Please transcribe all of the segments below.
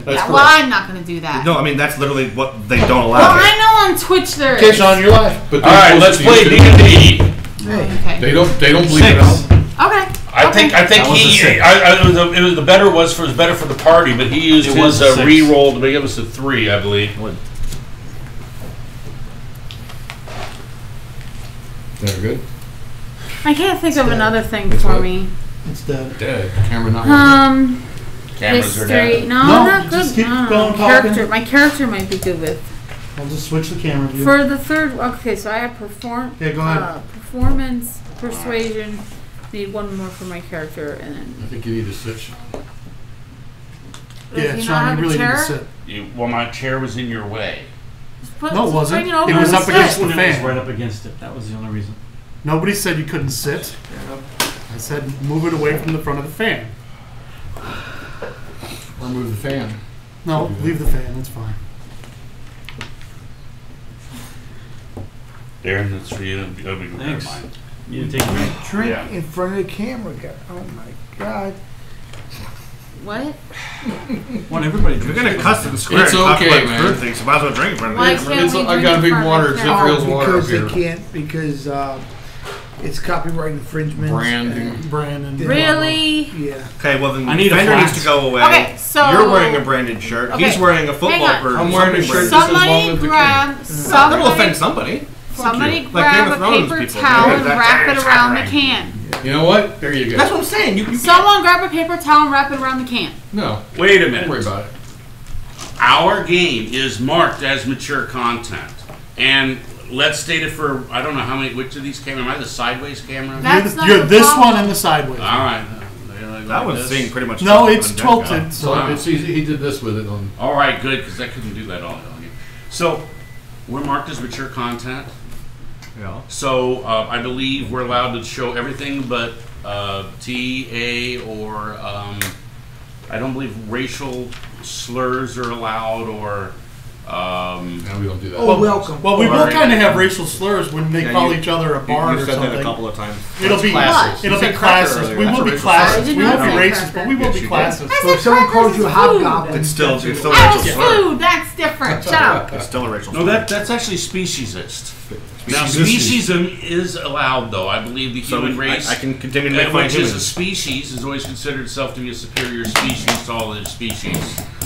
That's yeah, well, I'm not going to do that. No, I mean that's literally what they don't allow. Well, I know on Twitch there is. Okay, Sean, you're live. But all right, let's play D&D. Okay. They don't believe it. Okay. I think it was the better for the party, but he used his re-roll to give us a 3, I believe. They're good. I can't think of another thing for me. It's dead. Dead. Camera not Cameras are history. dead. No, not good. Just keep No. going, Character. talking. My character might be good with. I'll just switch the camera view. For the third, okay, so I have Yeah, go ahead. performance, persuasion. Need one more for my character, and then. I think you need to switch. Yeah, Sean, you really need to sit. Well, my chair was in your way. No, it wasn't. Bring it over It was and up sit. against the It was fan. right up against it. That was the only reason. Nobody said you couldn't sit. I said move it away from the front of the fan. Or move the fan. No, leave the fan. That's fine. Darren, that's for you. Thanks. Mine. You didn't take a drink? Drink Yeah. in front of the camera, guy. Oh my God. What? Want everybody If to you're gonna cuss in the square It's and talk okay, about man. food things, you might as well drink in front of Why the can't camera. we I drink got a in big front of water. the Zip camera? reels water Because up they here. can't, because it's copyright infringement. Branding. Brandon. Really? Yeah. Okay, well then I need a Fender flask. needs to go away. Okay, so- you're wearing a branded shirt. Okay, He's wearing a football hang on. or I'm wearing a something shirt branded. that says long Somebody live the grab. That'll offend somebody. Somebody you. Like grab Game of a Thrones paper people. towel Yeah, and that- wrap it that's around the right. can. You know what? There you go. That's what I'm saying. You Someone grab a paper towel and wrap it around the can. No. Wait a Don't minute. worry about it. Our game is marked as mature content, and let's state it for I don't know how many. Which of these cameras? Am I the sideways camera? That's not You're the this problem. one and the sideways. All right. That one's seeing pretty much. No, tilted it's on deck tilted. now. So Wow. It's easy. He did this with it on. All right, good, because I couldn't do that all day. So we're marked as mature content. Yeah. So I believe we're allowed to show everything but T, A, or I don't believe racial slurs are allowed, or No, we don't do that. Oh, welcome. Well, we will Alright. kind of have racial slurs when they Yeah, call you- each other a barn You or said that a something. couple of times. It'll be classes. It'll You be said cracker classes. earlier. We That's will a be racial classes. slur. I did We not won't be say racist, but cracker. we will Yes, be you did. classes. So if someone calls you a hobgoblin, It's still a Oh, racial it's slur. food. That's different. Shut up. It's still a racial slur. no, that's actually speciesist. Now, Speciesist. speciesism is allowed, though. I believe the So human race, I can continue to make fun of which is a humans. species, has always considered itself to be a superior species to all other species.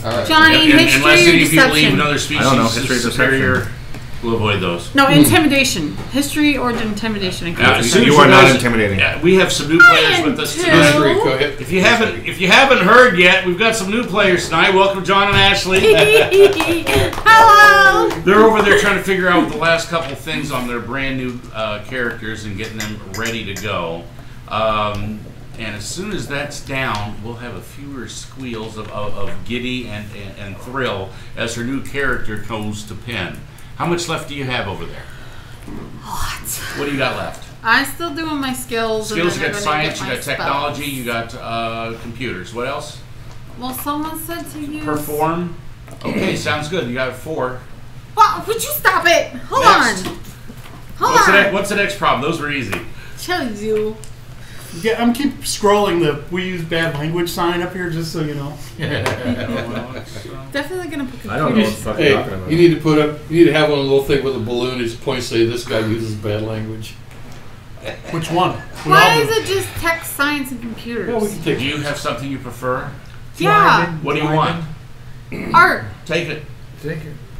All right. Johnny, Unless history or any of you believe deception? another species I don't know, is history or superior, we'll avoid those. No, intimidation. History or intimidation. and Now, as soon as You are not guys- intimidating. Yeah, we have some new players with us Two. tonight. History. Go ahead. If you haven't heard yet, we've got some new players tonight. Welcome, John and Ashley. Hello. They're over there trying to figure out the last couple things on their brand new characters and getting them ready to go. And as soon as that's down, we'll have a fewer squeals of giddy and thrill as her new character goes to pen. How much left do you have over there? What do you got left? I'm still doing my skills. Skills, you and got then I'm gonna science, you get got my technology, spells. you got computers. What else? Well, someone said to use. Perform. Okay, sounds good. You got 4. Well, would you stop it? Hold Next. on. Hold on. What's the next problem? Those were easy. Tell you. Yeah, I'm keep scrolling the "we use bad language" sign up here just so you know. Definitely gonna put I don't know what the computers. fuck Hey, you're talking about. you need to put up. You need to have one little thing with a balloon. It points say this guy uses bad language. Which one? We Why all is do. it just tech, science, and computers? Well, we can Do take. you have something you prefer? Yeah. What do you want? Art. Take it.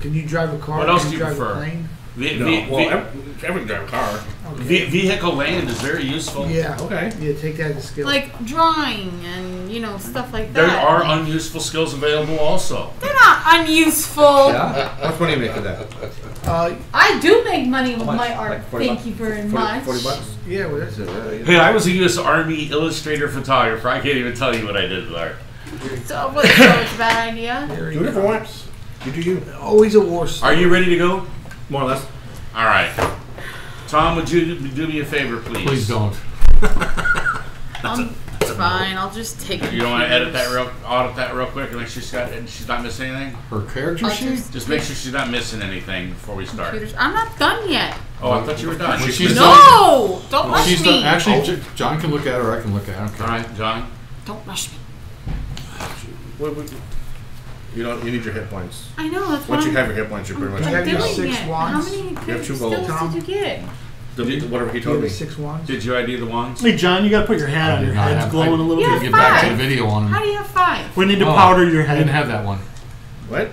can you drive a car? What else Can do you drive prefer? A plane? Everyone drive a car. Okay. Vehicle land is very useful. Yeah. Okay. Yeah, take that as a skill. Like drawing and, stuff like that. There are unuseful skills available also. They're not unuseful. Yeah? How much money do you make with that? I do make money with How much? my art. Like 40 Thank bucks? you very 40 much. $40? yeah, well, that's it. Hey, I was a U.S. Army illustrator photographer. I can't even tell you what I did with art. So, it's a bad idea. Do it for once. You do you. Always a war story. Are you ready to go? More or less. All right. Tom, would you do me a favor, please? Please don't. It's fine. I'll just take it. You don't want to audit that real quick and make sure she's not missing anything? Her character I'll sheet. just Just make sure she's not missing anything before we start. computers. I'm not done yet. Oh, I thought you were done. When She's she's missing- No! Don't rush She's me. done. Actually, John can look at her. I can look at her. I don't care. All right, John. Don't rush me. You don't. You need your hit points. I know, that's Once what you have your hit points, you're pretty much. You have your doing 6 it. wands? How many have 2 gold. skills did you get? Whatever he You told have me. 6 wands? Did you ID the wands? Hey, John, you gotta put your hat on. Your head's glowing a little Yeah. bit. Get back to the 5. video on How him. do you have 5? We need to Oh, powder your I head. didn't have that one. What?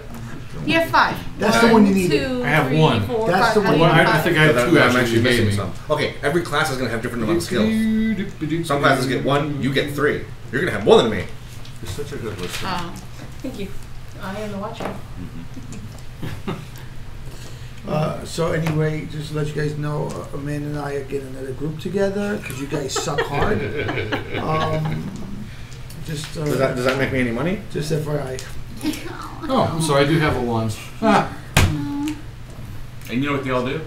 You have 5. That's the one you needed. 2, I have 3, one. 4, That's 5. the How do one. you have I 5? think I have So 2 that I'm actually. actually You gave missing me. some. Okay, every class is gonna have different amount of skills. Some classes get 1, you get 3. You're gonna have more than me. You're such a good listener. Oh, thank you. I am the watcher. So anyway, just to let you guys know, Amanda and I are getting another group together because you guys suck hard. Just Does that make me any money? just FYI. Oh, I'm sorry. I do have a ones. And you know what they all do?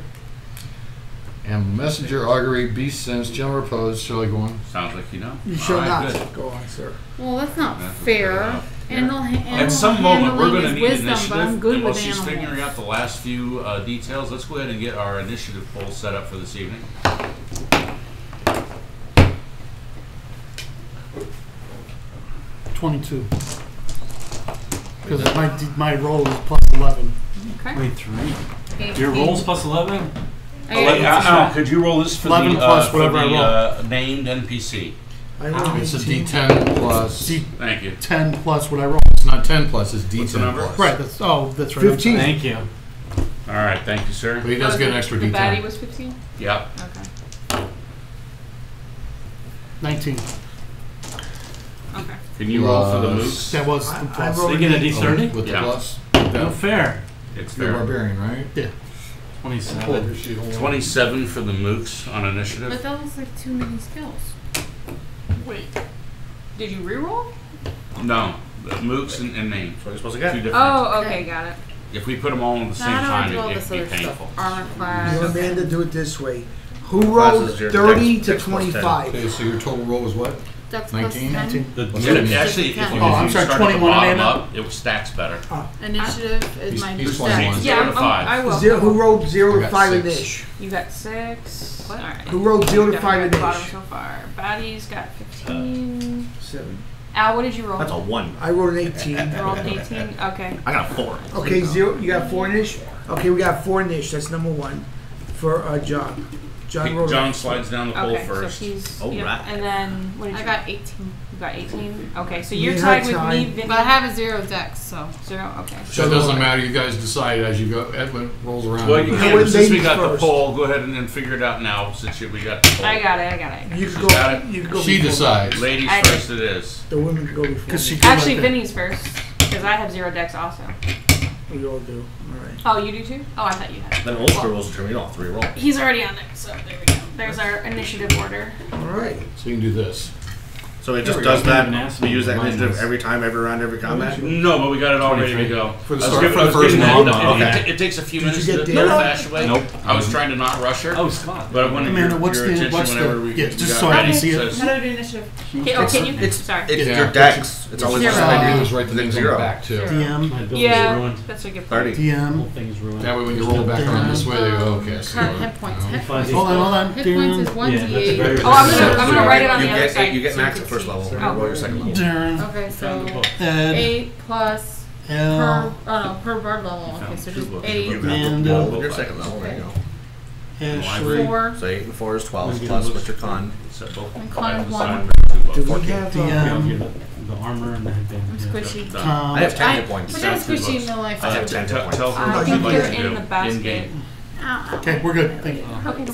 And messenger, augury, beast sense, general repose. Shall I go on? Sounds like you know. You shall All right, not. good. Go on, sir. Well, that's not That's fair. fair enough. Animal At some moment, we're going to handling need is wisdom, initiative. but I'm good and while with she's animals. figuring out the last few details, let's go ahead and get our initiative poll set up for this evening. 22. Because my roll is plus 11. Okay. Wait, 3. 18. Your roll's plus 11? Could you roll this for 11 the, plus for whatever I the named NPC? I rolled It's a 18. D10 plus. Thank you. D10 plus what I roll. It's not 10 plus. It's D10 What's the number? plus. Right, that's right. 15. Thank you. All right, thank you, sir. But he does get an extra The baddie D10. was 15? Yep. Okay. 19. Okay. Can you roll for the Plus- moose? That was the I plus. rolled They get a an D30? With the Yeah. plus. No fair. It's You're a fair. barbarian, right? Yeah. 27. 27 for the mooks on initiative. But that was like too many skills. Wait. Did you reroll? No, the mooks and named. That's what you're supposed to Two get. different. Oh, okay, got it. If we put them all at the same Now I time, don't do all it'd this be other painful. stuff. Armor You know, class. Amanda, do it this way. Who Classes, rolled your 30 dex- to dex plus 10. 25? Okay, so your total roll was what? That's 19? 19. The Actually, if you, Oh, if you I'm sorry, start at the 21 bottom Amanda? up, it stacks better. Initiative is He's- my he's stat. 21. Yeah, Zero to five. I will. Who rolled 0 I to got 5 in 6. this? You got 6. What? All right. Who rolled 0 to Definitely 5 in at the bottom this? so far. Baddies got 15. 7. Al, what did you roll? That's a 1. I rolled an 18. You rolled 18. Okay. I got a 4. Okay, 0. You got 4 niche? Okay, we got 4 niche. That's number 1 for John. John rolled. John slides down the pole Okay, first. so he's. All yep. right. And then what did you? I got 18. You got 18. Okay, so Me you're and tied her with me, tied. Vinny. But I have a 0 dex, so. 0. Okay. So it doesn't matter. You guys decide as you go. Edwin rolls around. Well, you know can, what, since we ladies got the first. poll, go ahead and figure it out now, since we got the poll. I got it. You She's can got go. it. You can go. She before decides. Ladies I first it is. The women can go before. Because she me. did Actually, like that. Vinny's first because I have 0 dex also. We all do. All right. Oh, you do too? Oh, I thought you had. Then old school rolls determine you all 3 roll. He's already on there, so there we go. There's our initiative order. All right. So you can do this. So it There just we go. does that. Even ask We me use that mine initiative was- every time, every round, every combat. No, but we got it all ready to 23. go. For the I was start- giving- for I the was first giving round? that- Okay. It takes a few Did minutes you to get the Dana? old-fashioned way. Nope. I was trying to not rush her, Oh, Scott. but I wanted Amanda, your what's the- attention what's the- whenever we yeah, we just got so I ready. can see it. So- How do I do initiative? Okay, oh, can you? It's Sorry. it's Yeah. your dex. It's always the Zero. All you same. do is write the Then names on the 0. back too. DM. My building's Yeah, ruined. that's a good point. 30. The DM. whole thing is ruined. That way when you roll it back around this way, they go, okay. So Current hit points. Hit Five points. D. Hold on. Hit points is 1 Yeah, that's a d8. very- Oh, I'm gonna write it on You the other get side. you get so max you at can first see. level. Oh. Roll your second level. Darren. Okay, Found the so book. Ed. 8 plus per, L. per bird level. Okay, so just You 8. You And, have to roll your second level. There you go. Ashley. 4. So 8 and 4 is 12 plus what's your con? Set both And sides con of the one. sign. Do we 14. have? Yeah, I'll DM. give it the armor and the headband. I'm Yeah. squishy. Done. Tom. I have 10 I- hit points. But Down that's two squishy in books. real life. I have too. 10 hit points. Tell her I what think you'd like they're to in do the basket. in-game. Ow. Okay, we're good. Thank you. Okay.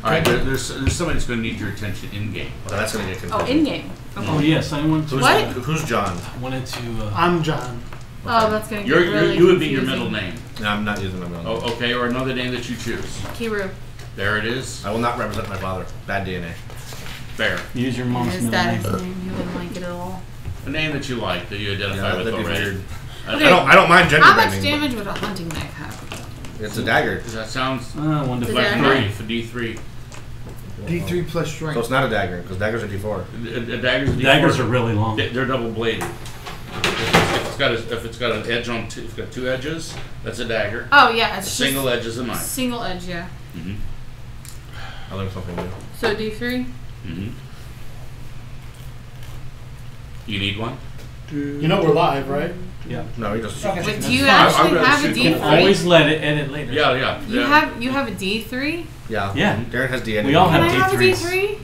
All right, there's somebody that's going to need your attention in-game. So that's gonna get Oh, confusing. in game. Oh yes, I went to. What? Who's John? I wanted to. I'm John. Oh, that's gonna get You're, really you would be your confusing. middle name. No, I'm not using my middle name. Oh, okay, or another name that you choose. Kiru. There it is. I will not represent my father. Bad DNA. Fair. Use your mom's His middle dad's name. name. You wouldn't like it at all. A name that you like, that you identify Yeah, with that'd be already. weird. Okay. I don't mind gender How much bending. damage would a hunting knife have? But it's a dagger. Does that sound 1 to Does like that 5. 3 for D3? D3 plus So strength. it's not a dagger because daggers are D4. A dagger's a D4. Daggers are really long. They're double bladed. If it's got an edge on two, if it's got 2 edges, that's a dagger. Oh yeah, it's Single just edge is a knife. single edge. Yeah. Mm-hmm. I learned something new. So D3. Mm-hmm. You need one? You know we're live, right? Yeah. No, he doesn't. But do you I'm actually gonna have a shoot D3? both. Always let it edit later. Yeah. You have a D3? Yeah. Yeah. Darren has D. We all Can I have have a D3s. D3?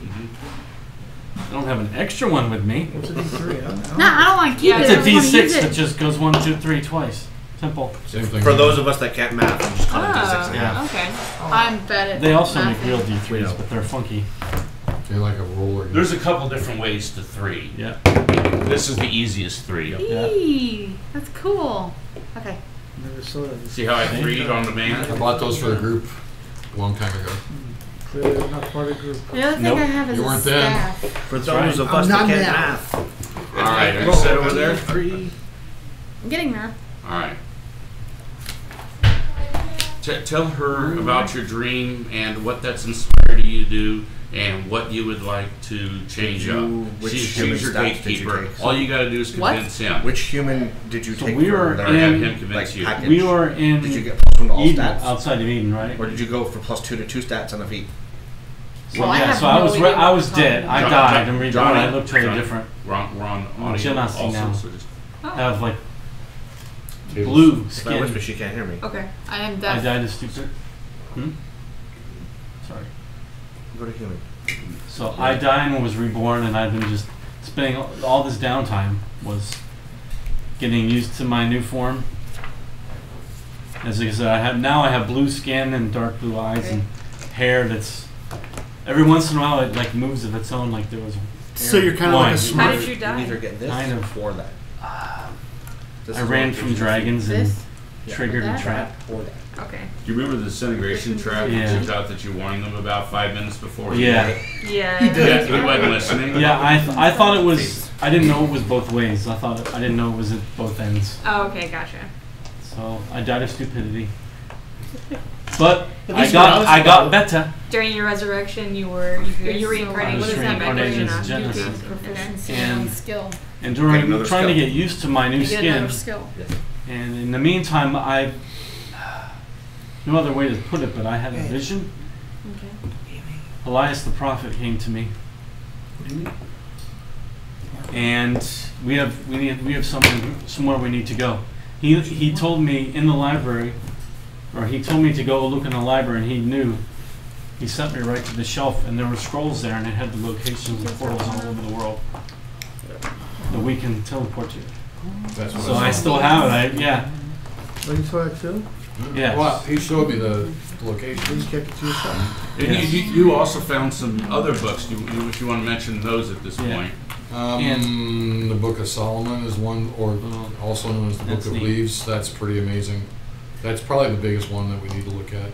I don't have an extra one with me. What's a D3? No, I don't want to keep Yeah, it. It's I a just wanna use D6 it. that just goes 1, 2, 3 twice. Simple. Same thing. For those of us that can't math, I'm just calling it D6 Oh, again. Yeah. okay. I'm bad at They also make mathing. real D3s, but they're funky. They're like a roller. There's a couple different ways to 3. Yeah. This is the easiest 3. Eee, that's cool. Okay. Never saw that. See how I 3'd on the I man? bought those for the group a long time ago. Clearly, I'm not part of the group. The other thing Nope. I have is You a weren't then. staff. For right. those of I'm us that not can't now. math. All right, are you set over there? I'm getting there. All right. Tell her about your dream and what that's inspired you to do and what you would like to change up. Which She's human your stats did you gatekeeper. take? All you got to do is What? convince him. Which human did you So take we for were their Or have in- him convince you. package? We were in Did you get +1 to all Eden, stats? outside of Eden, right? Or did you go for +2 to 2 stats on the feet? So, Well, I yeah, have so I no was idea what I was you're dead. talking I about. died and reborn. Johnny, I looked totally Johnny. different. We're on audio She'll not see also, now. so just Oh. I have like Tables. blue If I whisper, skin. she can't hear me. Okay. I am I deaf. died of stupid. Sorry. Go to human. So I died and was reborn, and I've been just spending all this downtime was getting used to my new form. As I said, I have blue skin and dark blue eyes and hair that's every once in a while it like moves of its own. Like there was So you're kind of like a Why? How smart. did you You die? either get this Kind of. or that. This I is ran what from gives you dragons and This? triggered a That? trap. or that. Okay. Do you remember the disintegration trap Yeah. that you thought that you warned them about 5 minutes before? Yeah. Yeah. Yeah, he wasn't listening. Yeah, I thought it was. I didn't know it was both ways. I didn't know it was at both ends. Oh, okay, gotcha. So I died of stupidity. But At I least you're honest got about it. better. During your resurrection, you were reincarnated. I was What is that? reincarnated Back as when you're Genesis. not? Proficiency And- on skill. And Get during another trying to skill. get used to my new You get skin, another skill. and in the meantime, no other way to put it, but I had a vision. Okay. Elias the prophet came to me, and we have somewhere we need to go. He told me in the library, or he told me to go look in the library, and he knew. He sent me right to the shelf, and there were scrolls there, and it had the locations of portals all over the world that we can teleport to. That's what So I still have it. Yeah. Oh, you saw that too? Yeah. Well, he showed me the location. Please keep it to yourself. And you also found some other books. If you want to mention those at this Yeah. point. The Book of Solomon is one, or also known as the Book That's of neat. Leaves. That's pretty amazing. That's probably the biggest one that we need to look at.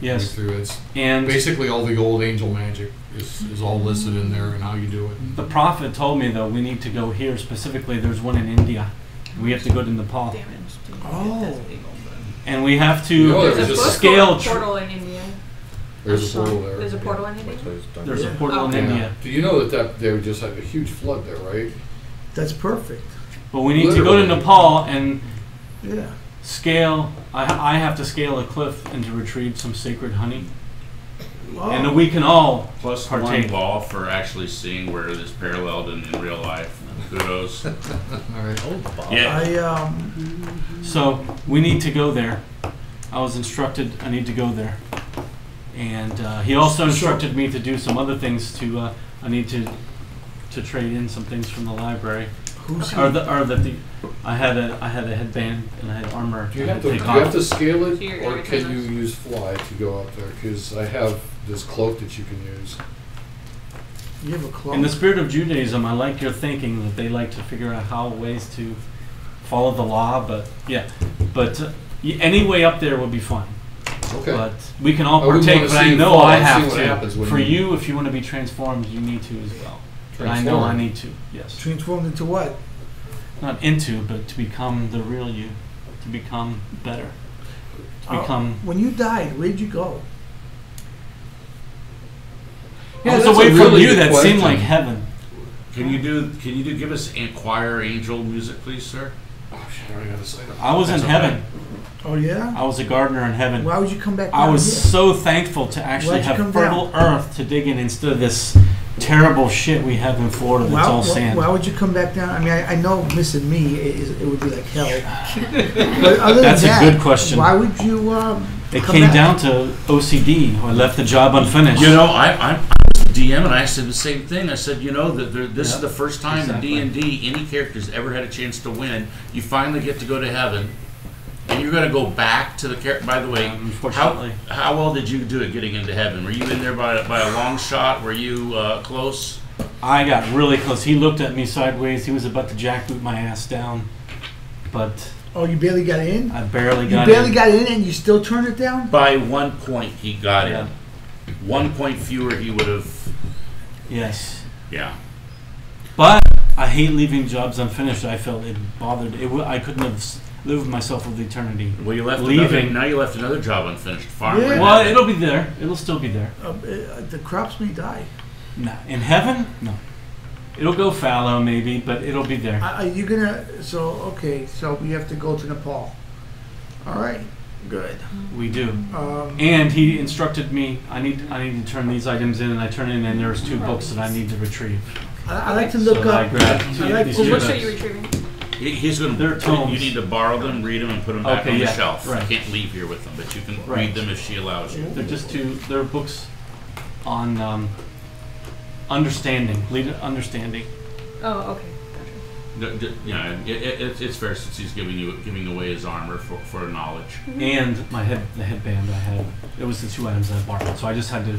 Yes. Look through. It's And basically all the old angel magic is all listed in there and how you do it. the prophet told me though we need to go here specifically. There's one in India. We have to go to Nepal, Oh. and we have to You know, There's there's a just book scale. or a portal in India. There's a portal there. There's a portal in India. There's a Yeah. portal in Okay. India, Do you know that they just had a huge flood there, right? That's perfect. but we need to go to Literally. Nepal and Yeah. scale. I have to scale a cliff and to retrieve some sacred honey, Oh. and we can all Plus partake. one ball for actually seeing where this paralleled in real life. Kudos. All right. Yeah. So we need to go there. I was instructed I need to go there, and he also instructed me to do some other things. I need to trade in some things from the library. Who's he? I had a headband and I had armor. Do you I have had to, take do you have off. to scale it, So you're or gonna can come you us? use fly to go up there? Because I have this cloak that you can use. You have a cloak. In the spirit of Judaism, I like your thinking that they like to figure out how ways to follow the law, but any way up there will be fine. Okay. But we can all I wouldn't partake. wanna But see I you know fall I and see have what happens to. when For you- you, if you want to be transformed, you need to as well. But I know I Transform. need to. Yes, Transformed into what? not into, but to become the real you, to become better, to become. When you died, where'd you go? Yeah, Oh, there's that's a way a from really you good that seemed question. like heaven. Can you give us choir angel music, please, sir? Oh shit! I already got to say that. I was That's in okay. heaven. Oh yeah. I was a gardener in heaven. Why would you come back? I down was here? so thankful to actually Why'd you have come fertile earth to dig in instead of this terrible shit we have in Florida that's all sand. Why would you come back down? I mean, I know missing me it would be like hell. But other That's than that, a good question. Why would you? It come came back? down to OCD. I left the job unfinished. You know, I DM and I said the same thing. I said, you know, this is the first time exactly. in D&D any character's ever had a chance to win. You finally get to go to heaven, and you're going to go back to the character. By the way, unfortunately. how well did you do at getting into heaven? Were you in there by a long shot? Were you close? I got really close. He looked at me sideways. He was about to jackboot my ass down, but Oh, you barely got in. I barely You got barely in. got in, and you still turned it down. By 1 point, he got Yeah. in. 1 point fewer, he would have. Yes. Yeah. But I hate leaving jobs unfinished. I felt it bothered. I couldn't have lived myself with eternity. Well, you left Leaving. now you left another job unfinished. Farm. Yeah. Well, it'll be there. It'll still be there. The crops may die. Nah. In heaven? No. It'll go fallow maybe, but it'll be there. Are you gonna? So okay. So we have to go to Nepal. All right. Good. We do. Um, And he instructed me. I need to turn these items in, and I turn in, and there's 2 books that I need to retrieve. I like to look So I up. grabbed I like these to Well, two what look. show books. you retrieving? He's going They're to. tomes. You need to borrow them, read them, and put them back Okay, on the yeah, shelf. right. You can't leave here with them, but you can Right. read them if she allows you. They're just 2. They're books on understanding, lead understanding. Oh, okay. Gotcha. It's fair since he's giving away his armor for knowledge. And the headband I had. It was the 2 items I borrowed, so I just had to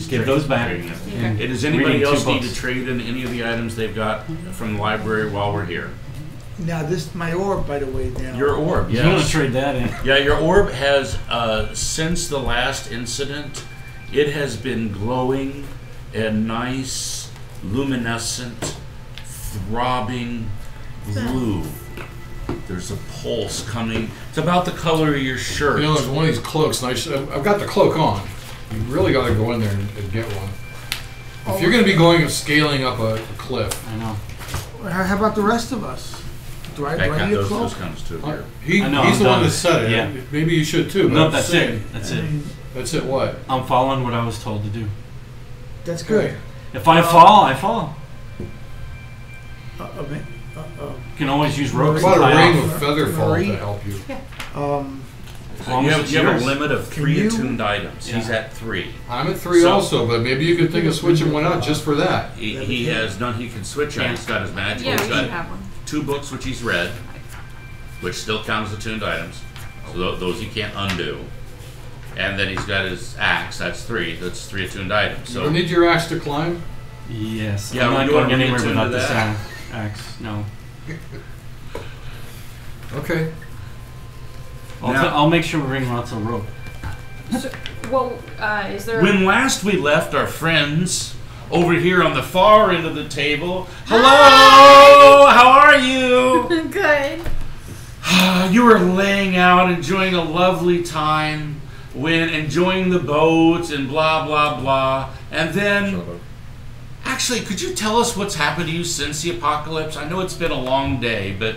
give those back. Trading it. Okay. And Does anybody reading 2 else need books. to trade in any of the items they've got from the library while we're here? Now this my orb, by the way. Now Your orb, You want to yes. trade that in? Yeah, your orb has, since the last incident, it has been glowing a nice, luminescent, throbbing blue. There's a pulse coming. It's about the color of your shirt. You know, there's one of these cloaks, and I've got the cloak on. You really got to go in there and get one. If you're going to be going scaling up a cliff, I know. how about the rest of us? Do I need a cloak? Those comes to here. I know, he's I'm the one done. that said it. Yeah. Maybe you should too. but No, I'm that's saying- it. That's I it. mean, That's it. What? I'm following what I was told to do. that's good. If I fall, I fall. Okay. You can always use ropes. What and about a tie ring off. of feather fall Marie. to help you? As long You as have, it's you have a yours. limit of Can 3 you- attuned items. He's Yeah. at 3. I'm at 3 So- also, but maybe you could think of switching one out just for that. He has done. He can switch out. He's got his magic. Yeah, He's we got should have one. 2 books which he's read, which still count as attuned items. So those you can't undo. And then he's got his axe. That's 3. That's 3 attuned items. You So don't need your axe to climb. Yes. Yeah, I'm we not do going wanna anywhere get without into this that. axe. No. Okay. Now- I'll make sure we bring lots of rope. So, well, is there? when last we left our friends over here on the far end of the table, hello, how are you? Good. You were laying out, enjoying a lovely time, when enjoying the boat and blah blah blah, and then. Actually, could you tell us what's happened to you since the apocalypse? I know it's been a long day, but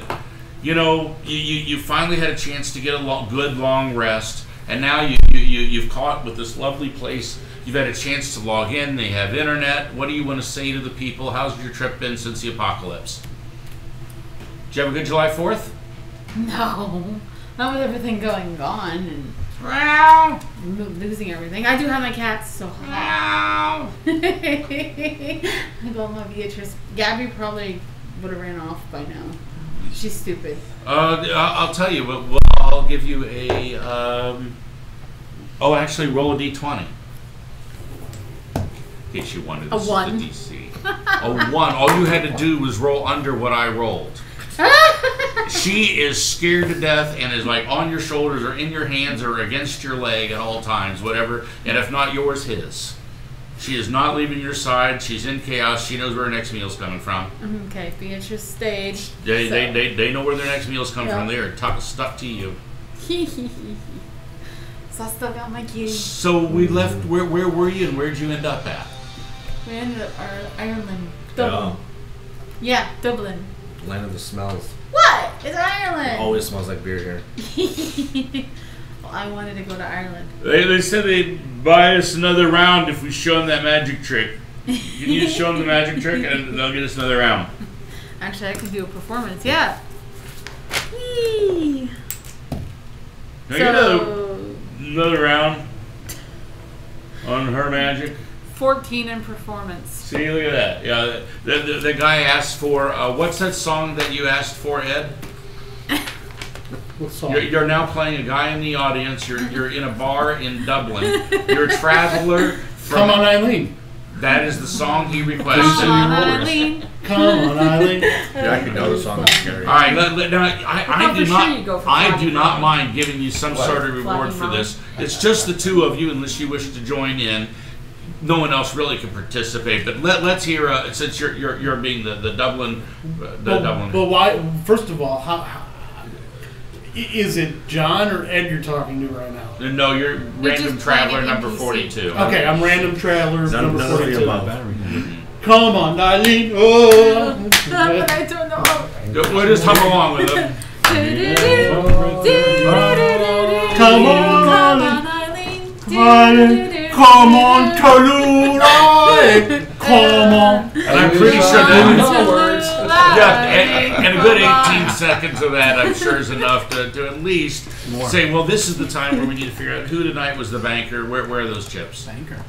you know, you finally had a chance to get a good long rest, and now you've caught with this lovely place. You've had a chance to log in. They have internet. What do you want to say to the people? How's your trip been since the apocalypse? Did you have a good July 4th? No, not with everything going on and Meow. losing everything. I do have my cats, so. Meow. I love my Beatrice. Gabby probably would have ran off by now. She's stupid. I'll tell you. Well, I'll give you a. Actually, roll a d20. In case you wanted to A see 1. the DC. A 1. All you had to do was roll under what I rolled. She is scared to death and is like on your shoulders or in your hands or against your leg at all times, whatever. And if not yours, his. She is not leaving your side. She's in chaos. She knows where her next meal's coming from. Okay, Beatrice stayed. They know where their next meal's coming from. Yeah. They are stuck to you. So I still got my kitty. So we left. Where were you and where'd you end up at? We ended up Ireland. Dublin. Yeah, Dublin. Land of the smells. What? It's Ireland. Always smells like beer here. Well, I wanted to go to Ireland. They said they'd buy us another round if we show them that magic trick. You just show them the magic trick, and they'll get us another round. Actually, I can do a performance. Yeah. Whee! Now you know another round on her magic. 14 in performance. See, look at that. Yeah, the guy asked for what's that song that you asked for, Ed? What song? You're now playing a guy in the audience. You're in a bar in Dublin. You're a traveler. Come on, Eileen. That is the song he requested. Come on, Eileen. Come on, Eileen. Yeah, I can know the song. It's scary. All right, now, I do not mind giving you some sort of reward for this. It's just the two of you, unless you wish to join in. No one else really can participate. But let's hear. Since you're being the Dublin, Dublin. But why? First of all, how is it John or Ed you're talking to right now? No, you're random traveler number 42. Okay, I'm random traveler number 42. Mm-hmm. Come on, Eileen. Oh. I don't know. We'll just hum along with them. Come on, Eileen. Come on, Tallulah. Come on. And I'm pretty sure that words. and a good 18 seconds of that, I'm sure, is enough to at least say, well, this is the time where we need to figure out who tonight was the banker. Where are those chips? Banker.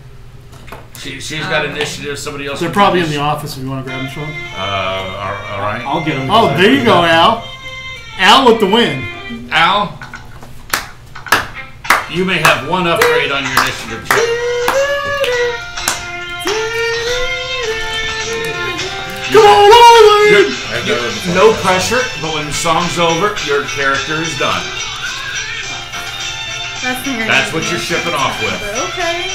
She's got initiative. Somebody else. They're probably in the office if you want to grab them, Sean. All right. I'll get them. Oh, there you go, Al. Al with the win. Al, you may have one upgrade on your initiative chip. Come on, Eileen. No pressure, but when the song's over, your character is done. That's what you're shipping off with. Okay.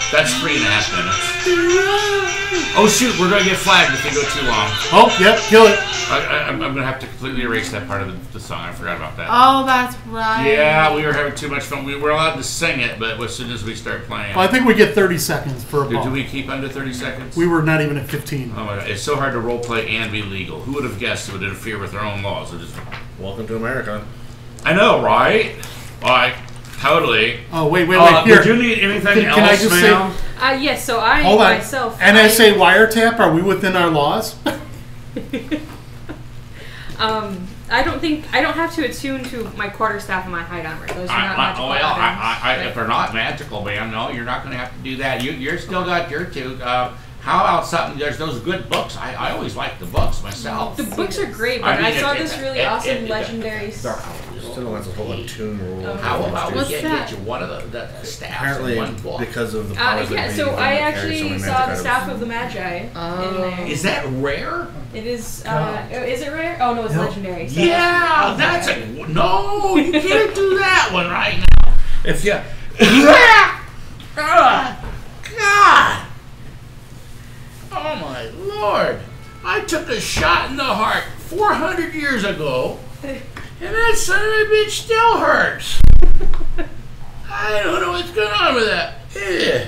That's 3.5 minutes. Oh shoot, we're gonna get flagged if we go too long. Oh, yep, kill it. I'm gonna have to completely erase that part of the song. I forgot about that. Oh, that's right. Yeah, we were having too much fun. We were allowed to sing it, but as soon as we start playing, Well, I think we get 30 seconds per ball. do we keep under 30 seconds? We were not even at 15. Oh my god, it's so hard to roleplay and be legal. Who would have guessed it would interfere with their own laws? Welcome to America. I know, right? Like, totally. Oh, wait. Here. Would you need anything else, Can I just ma'am? Yes, so I Hold on. myself. NSA wiretap, are we within our laws? I don't have to attune to my quarterstaff and my hide armor. Those are not magical items. If they're not magical, ma'am, no, you're not going to have to do that. You're still got your two. How about something? There's those good books. I always like the books myself. The books are great, but I saw this really awesome legendary. Still wants a whole attune rule. How about we What's get that? you one of the staffs Apparently, in one book? because of the powers Yeah, that so be, I you can carry so actually many saw magic the Staff items. of the Magi in there. Is that rare? It is. Is it rare? Oh no, it's legendary. So Yeah, that's a no. You can't do that one right now. If you, God, oh my Lord, I took a shot in the heart 400 years ago, and that son of a bitch still hurts. I don't know what's going on with that. Ugh.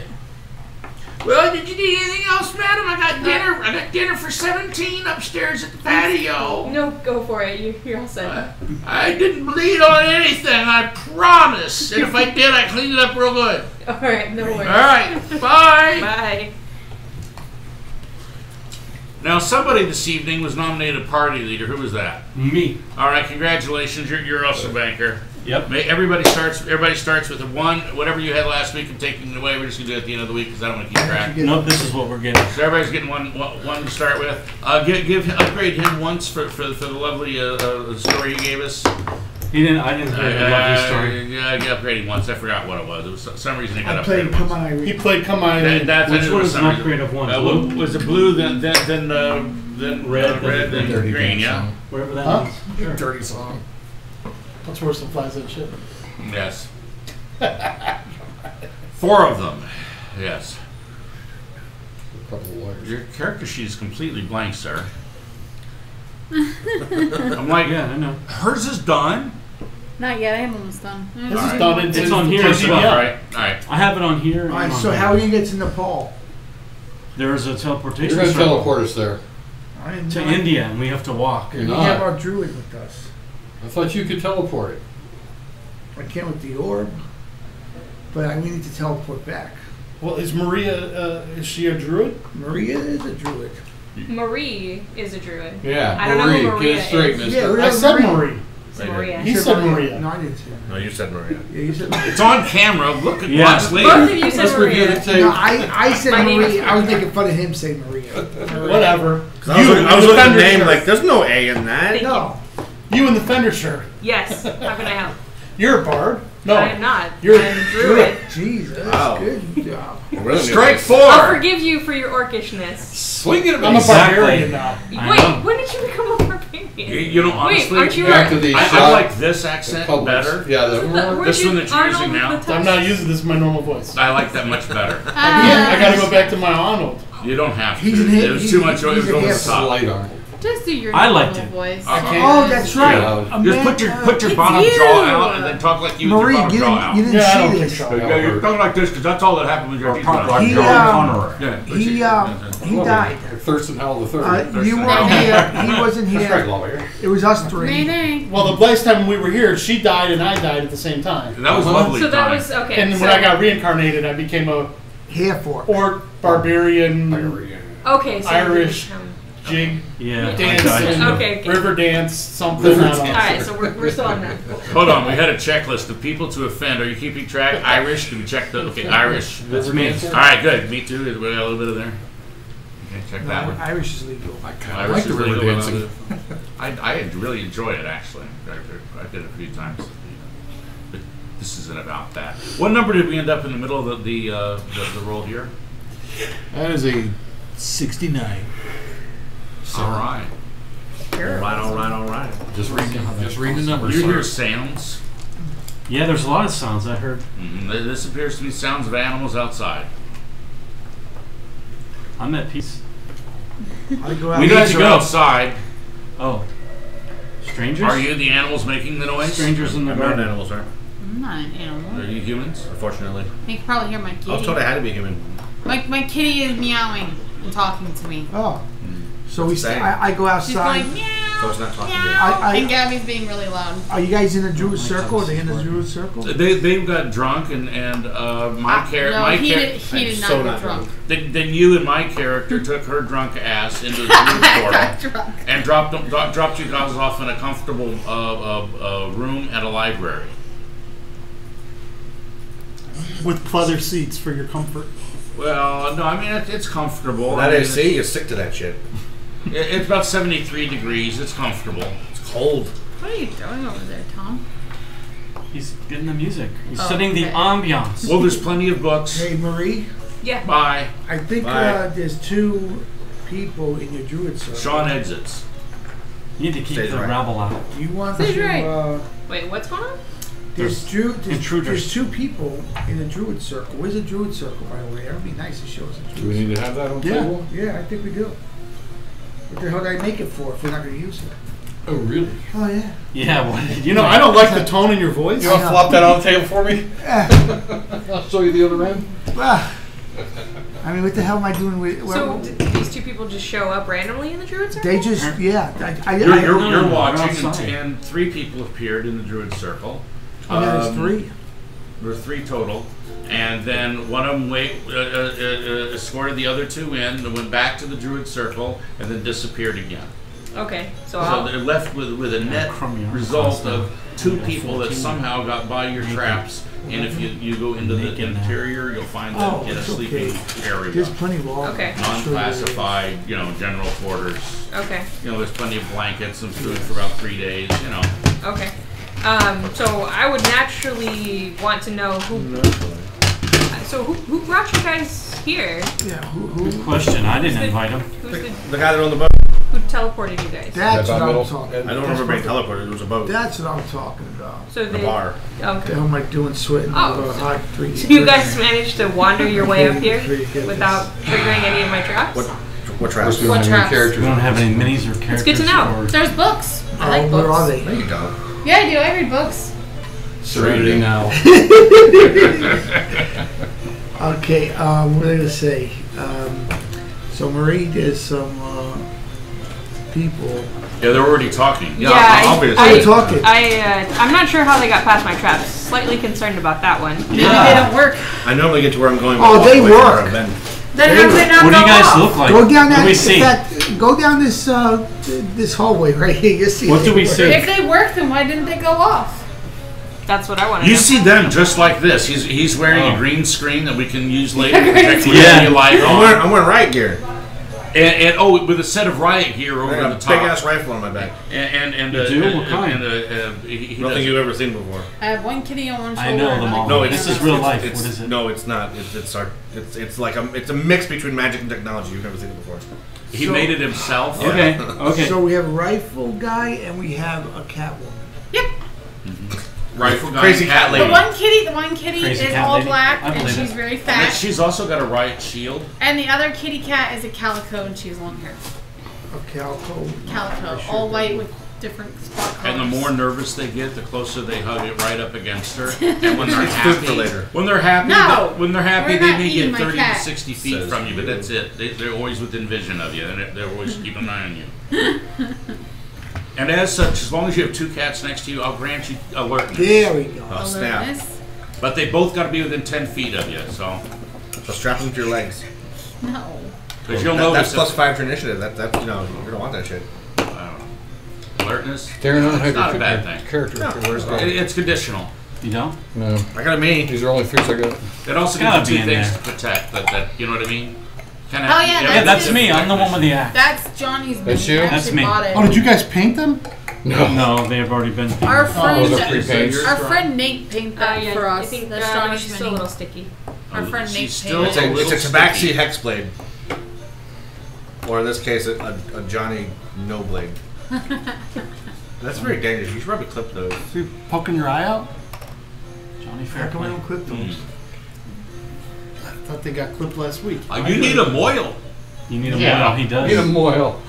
Well, did you need anything else, madam? I got dinner for 17 upstairs at the patio. No, go for it. You're all set. I didn't bleed on anything, I promise. And if I did, I cleaned it up real good. All right, no worries. All right, bye. Bye. Now, somebody this evening was nominated party leader. Who was that? Me. All right, congratulations. You're also banker. Yep. Everybody starts with a one. Whatever you had last week, I'm taking it away. We're just gonna do it at the end of the week because I don't want to keep track. No, this is what we're getting. So everybody's getting one to start with. Upgrade him once for the lovely story you gave us. I didn't hear the lovely story. Yeah, I upgraded once. I forgot what it was. It was some reason he got I played upgraded Come once. On Eileen. He played Come On Eileen. Which one is an upgrade of one? Was it blue, then red, then Dirty green? Dancing. Yeah. Wherever that Huh? is. Sure. Dirty song. That's worse than flies and shit. Yes. 4 of them. Yes. A couple of lawyers. Your character sheet is completely blank, sir. I'm like, Yeah, I know. hers is done. Not yet. I am almost done. This All is right. done. It's on here as All well. right, all right. I have it on here. and Alright, on so there. how do you get to Nepal? There is a You're teleportation going to circle teleport us there. I am to not- India, and we have to walk. You're We not. have our druid with us. I thought you could teleport it. I can't with the orb, but we need to teleport back. Well, is Maria? Is she a druid? Maria is a druid. Marie is a druid. Yeah, I don't know Marie, who Maria get it straight, is. mister. Yeah, I said Marie. It's Maria. He said Maria. No, I didn't say that. No, you said Maria. Yeah, you said Maria. It's on camera. Look at Yeah. watch later. Both of you said Let's review Maria. the tape. No, I said My name is Maria. I was Maria. making fun of him saying Maria. Whatever. I was looking at the name shirt. like, there's no A in that. Thank No. You in the Fender shirt. Yes. How can I help? You're a bard. No, I am not. You're I'm a druid. Jesus. Wow. Good job. Really Strike nice. 4. I'll forgive you for your orcishness. Swing it at me. I'm a Exactly. barbarian now. I Wait, know. when did you become a barbarian? You know, honestly, Wait, aren't you Back to the I shot. like this accent Publix. better. Yeah, Weren't This you one that you're using Arnold now? the I'm not using this in my normal voice. I like that much better. I gotta go back to my Arnold. You don't have to. He's an It was too much. It he's was a over the half top. slight on. Just do your I normal liked it. voice. I can't. Oh, that's right. Yeah. Just put your It's bottom you. jaw out and then talk like you with Marie, your bottom you jaw didn't, out. you didn't Yeah, I don't see think this. so. Yeah, you're talking like this because that's all that happened with your teeth. He, he died. Thurston Howell III. You weren't here. He wasn't That's right, here. lawyer. It was us three. Mayday. Well, the last time we were here, she died and I died at the same time. That was Uh-huh. lovely. So that time. was okay. And so, when I got reincarnated, I became a Here for. orc, barbarian, okay, so Irish. jig, Yeah. dance, Okay, okay. river dance, something. River I don't know. dance. All right, so we're still on that. Hold on, we had a checklist of people to offend. Are you keeping track? Irish? Did we check the? Okay, Irish. That's me. All right, good. Me too. We got a little bit of there. Okay, check that one. Irish is legal. I kind of Irish like the is river legal. dancing. I really enjoy it actually. I did it a few times. But this isn't about that. What number did we end up in the middle of the roll here? That is a 69. All right. All right. Just read the numbers. You sir. hear sounds. Yeah, there's a lot of sounds I heard. This appears to be sounds of animals outside. I'm at peace. I go You out. need guys to are go. outside. Oh. Strangers? Are you the animals making the noise? Strangers in the I'm not an garden. animal, sir. I'm not an Are animal. you humans? Unfortunately. You can probably hear my kitty. I was told I had to be human. My kitty is meowing and talking to me. Oh. So we. Same. I go She's outside. going meow. So it's not talking to you. meow. And Gabby's being really loud. Are you guys in the Druid circle? Are they in the Druid circle? They've got drunk and my character. No, he did not so get not drunk. Then you and my character took her drunk ass into the room Got portal drunk. and dropped you guys off in a comfortable room at a library. With pleather seats for your comfort. Well, no, I mean it's comfortable. That I mean, AC, you're sick to that shit. it's about 73 degrees. It's comfortable. It's cold. What are you doing over there, Tom? He's getting the music. He's Oh, setting the okay. ambiance. Well, there's plenty of books. Hey Marie, Yeah. Bye. I think Bye. there's two people in your Druid circle. Sean exits. You need to keep Stays the right. rabble out. You want Stays to? right. Wait, what's going on? There's intruders. There's two people in the Druid circle. Where's the Druid circle, by the way? That would be nice to show us. The Do we need to have that on the yeah, table? yeah, I think we do. What the hell did I make it for if we're not going to use it? Oh, really? Oh yeah. Yeah, what did You know, I don't like the tone in your voice. You want to flop that on the table for me? I'll show you the other end. Ah. I mean, what the hell am I doing with? So did these two people just show up randomly in the druid circle? They just, yeah. You're no, watching, we're outside. and 3 people appeared in the Druid Circle. Oh, yeah, there's three. There were 3 total, and then one of them escorted the other 2 in, and went back to the Druid Circle, and then disappeared again. Okay, so So they're left with a net crummy arm result costume. of 2 people that somehow got by your traps. And if you go into the Naked now. interior, you'll find them Oh, in a it's sleeping area. There's plenty of all. Okay. Non-classified, general quarters. okay, There's plenty of blankets and food for about 3 days, okay. So I would naturally want to know who. So who brought you guys here? Yeah. Good question. I didn't invite him. The guy that owned the boat. Who teleported you guys? That's what I'm middle. talking I about. don't remember being teleported. There was a boat. That's what I'm talking about. So The they. bar. The Okay. hell am I doing sweating Oh, over a so- hot 3? So you guys managed to wander your way up here without triggering any of my traps? What traps? We don't have any traps? characters. We don't have any minis or characters. good to know. or There's books. I like Where books. are they? No, you don't. Yeah, I do. I read books. Serenity now. Okay, what was I gonna say? So Marie, there's some people Yeah, they're already talking. obviously. talking. I'm not sure how they got past my traps. Slightly concerned about that one. Maybe they don't work. I normally get to where I'm going. Oh, they work. Then how do they not What do go you guys off? look like? Go down What do we that. see? Go down this this hallway right here. You see. What do we see? If they work, then why didn't they go off? That's what I want to You know. see them just like this. He's wearing Oh. a green screen that we can use later to protect Yeah. whatever you like I'm on. wearing riot gear. And with a set of riot gear over I got the a top. big ass rifle on my back. And You do? What kind? he Nothing does- you've ever seen before. I have one kitty on one shoulder. I know them and all. No, This is real life. What is it? No, it's not. It's like it's a mix between magic and technology. You've never seen it before. He So- made it himself. Okay. Okay. So we have a rifle guy and we have a catwoman. Yep. Rifle gun, Crazy cat cat lady. The one kitty Crazy is cat all lady. black I and believe she's it. very And fat. she's also got a riot shield. And the other kitty cat is a calico and she's long hair. A calico. Calico, all white with different spot colors. And the more nervous they get, the closer they hug it right up against her. And when they're It's food for happy, later. when they're happy, No, when they're happy, we're they not may eating get my 30 cat. to 60 feet Says from you, but you. that's it. They're always within vision of you, and they're always keeping an eye on you. And as such, as long as you have two cats next to you, I'll grant you alertness. There we go. Oh snap! Alertness? But they both got to be within 10 feet of you, so So strap them to your legs. No. because you'll That's notice plus 5 to initiative. That you're gonna want that shit. alertness. Darren, I don't have It's not a your bad thing. character. Where's It's conditional. You don't? No, I got a me. these are only fears I got. It also Gotta gives be you two in things there. to protect. That you know what I mean? Kinda, Oh, yeah, Yeah, that's his- me. I'm the one with the axe. That's Johnny's That's mini. you? I That's actually me. bought it. Oh, did you guys paint them? No, they have already been. Our those friend, are pre-paints. our friend Nate painted that Yeah, for us. I think That's no, Johnny's she's still a mini. little sticky. Our friend She's Nate still- painted it. It's a tabaxi hex blade. Or in this case, a Johnny no blade. That's very dangerous. You should probably clip those. So you poking your eye out? Johnny How come I Fairplay. don't clip those? I thought they got clipped last week. You need a moil. You need a Yeah. moil. He does. Need a moil.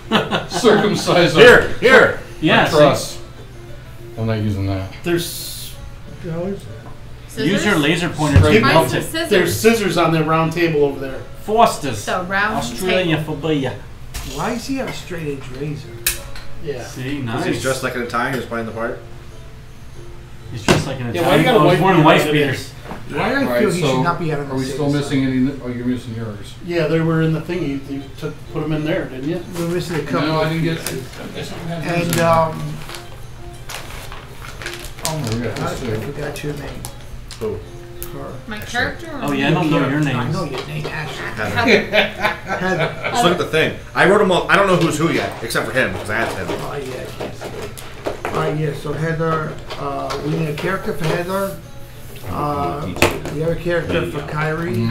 Circumcise Here. Yeah. my see? truss. I'm not using that. There's Use your laser pointer to Right. melt Mine's it. the scissors. there's scissors on that round table over there. Foster's. The round Australia table. for you. Why does he have a straight edge razor? Yeah. See, Because nice. he's dressed like an Italian who's playing the part. He's dressed like an Yeah, why you Italian. got a Oh, he's white wearing beater wife on it? beaters. Why do I Alright, feel he so should not be having Are we a still missing any? Oh, you're missing yours. Yeah, they were in the thingy. You put them in there, didn't you? We're missing a couple. No, I didn't get. And oh We my got god, I this too. forgot your name. Who? Her. My character? Or Oh yeah, I don't know your name. I know your name, Ashley. Heather. Heather. Let's look at the thing. I wrote them all. I don't know who's who yet, except for him, because I asked him. Oh yeah, I can't see it. Alright, yeah, so Heather, we need a character for Heather. The other character for Kyrie.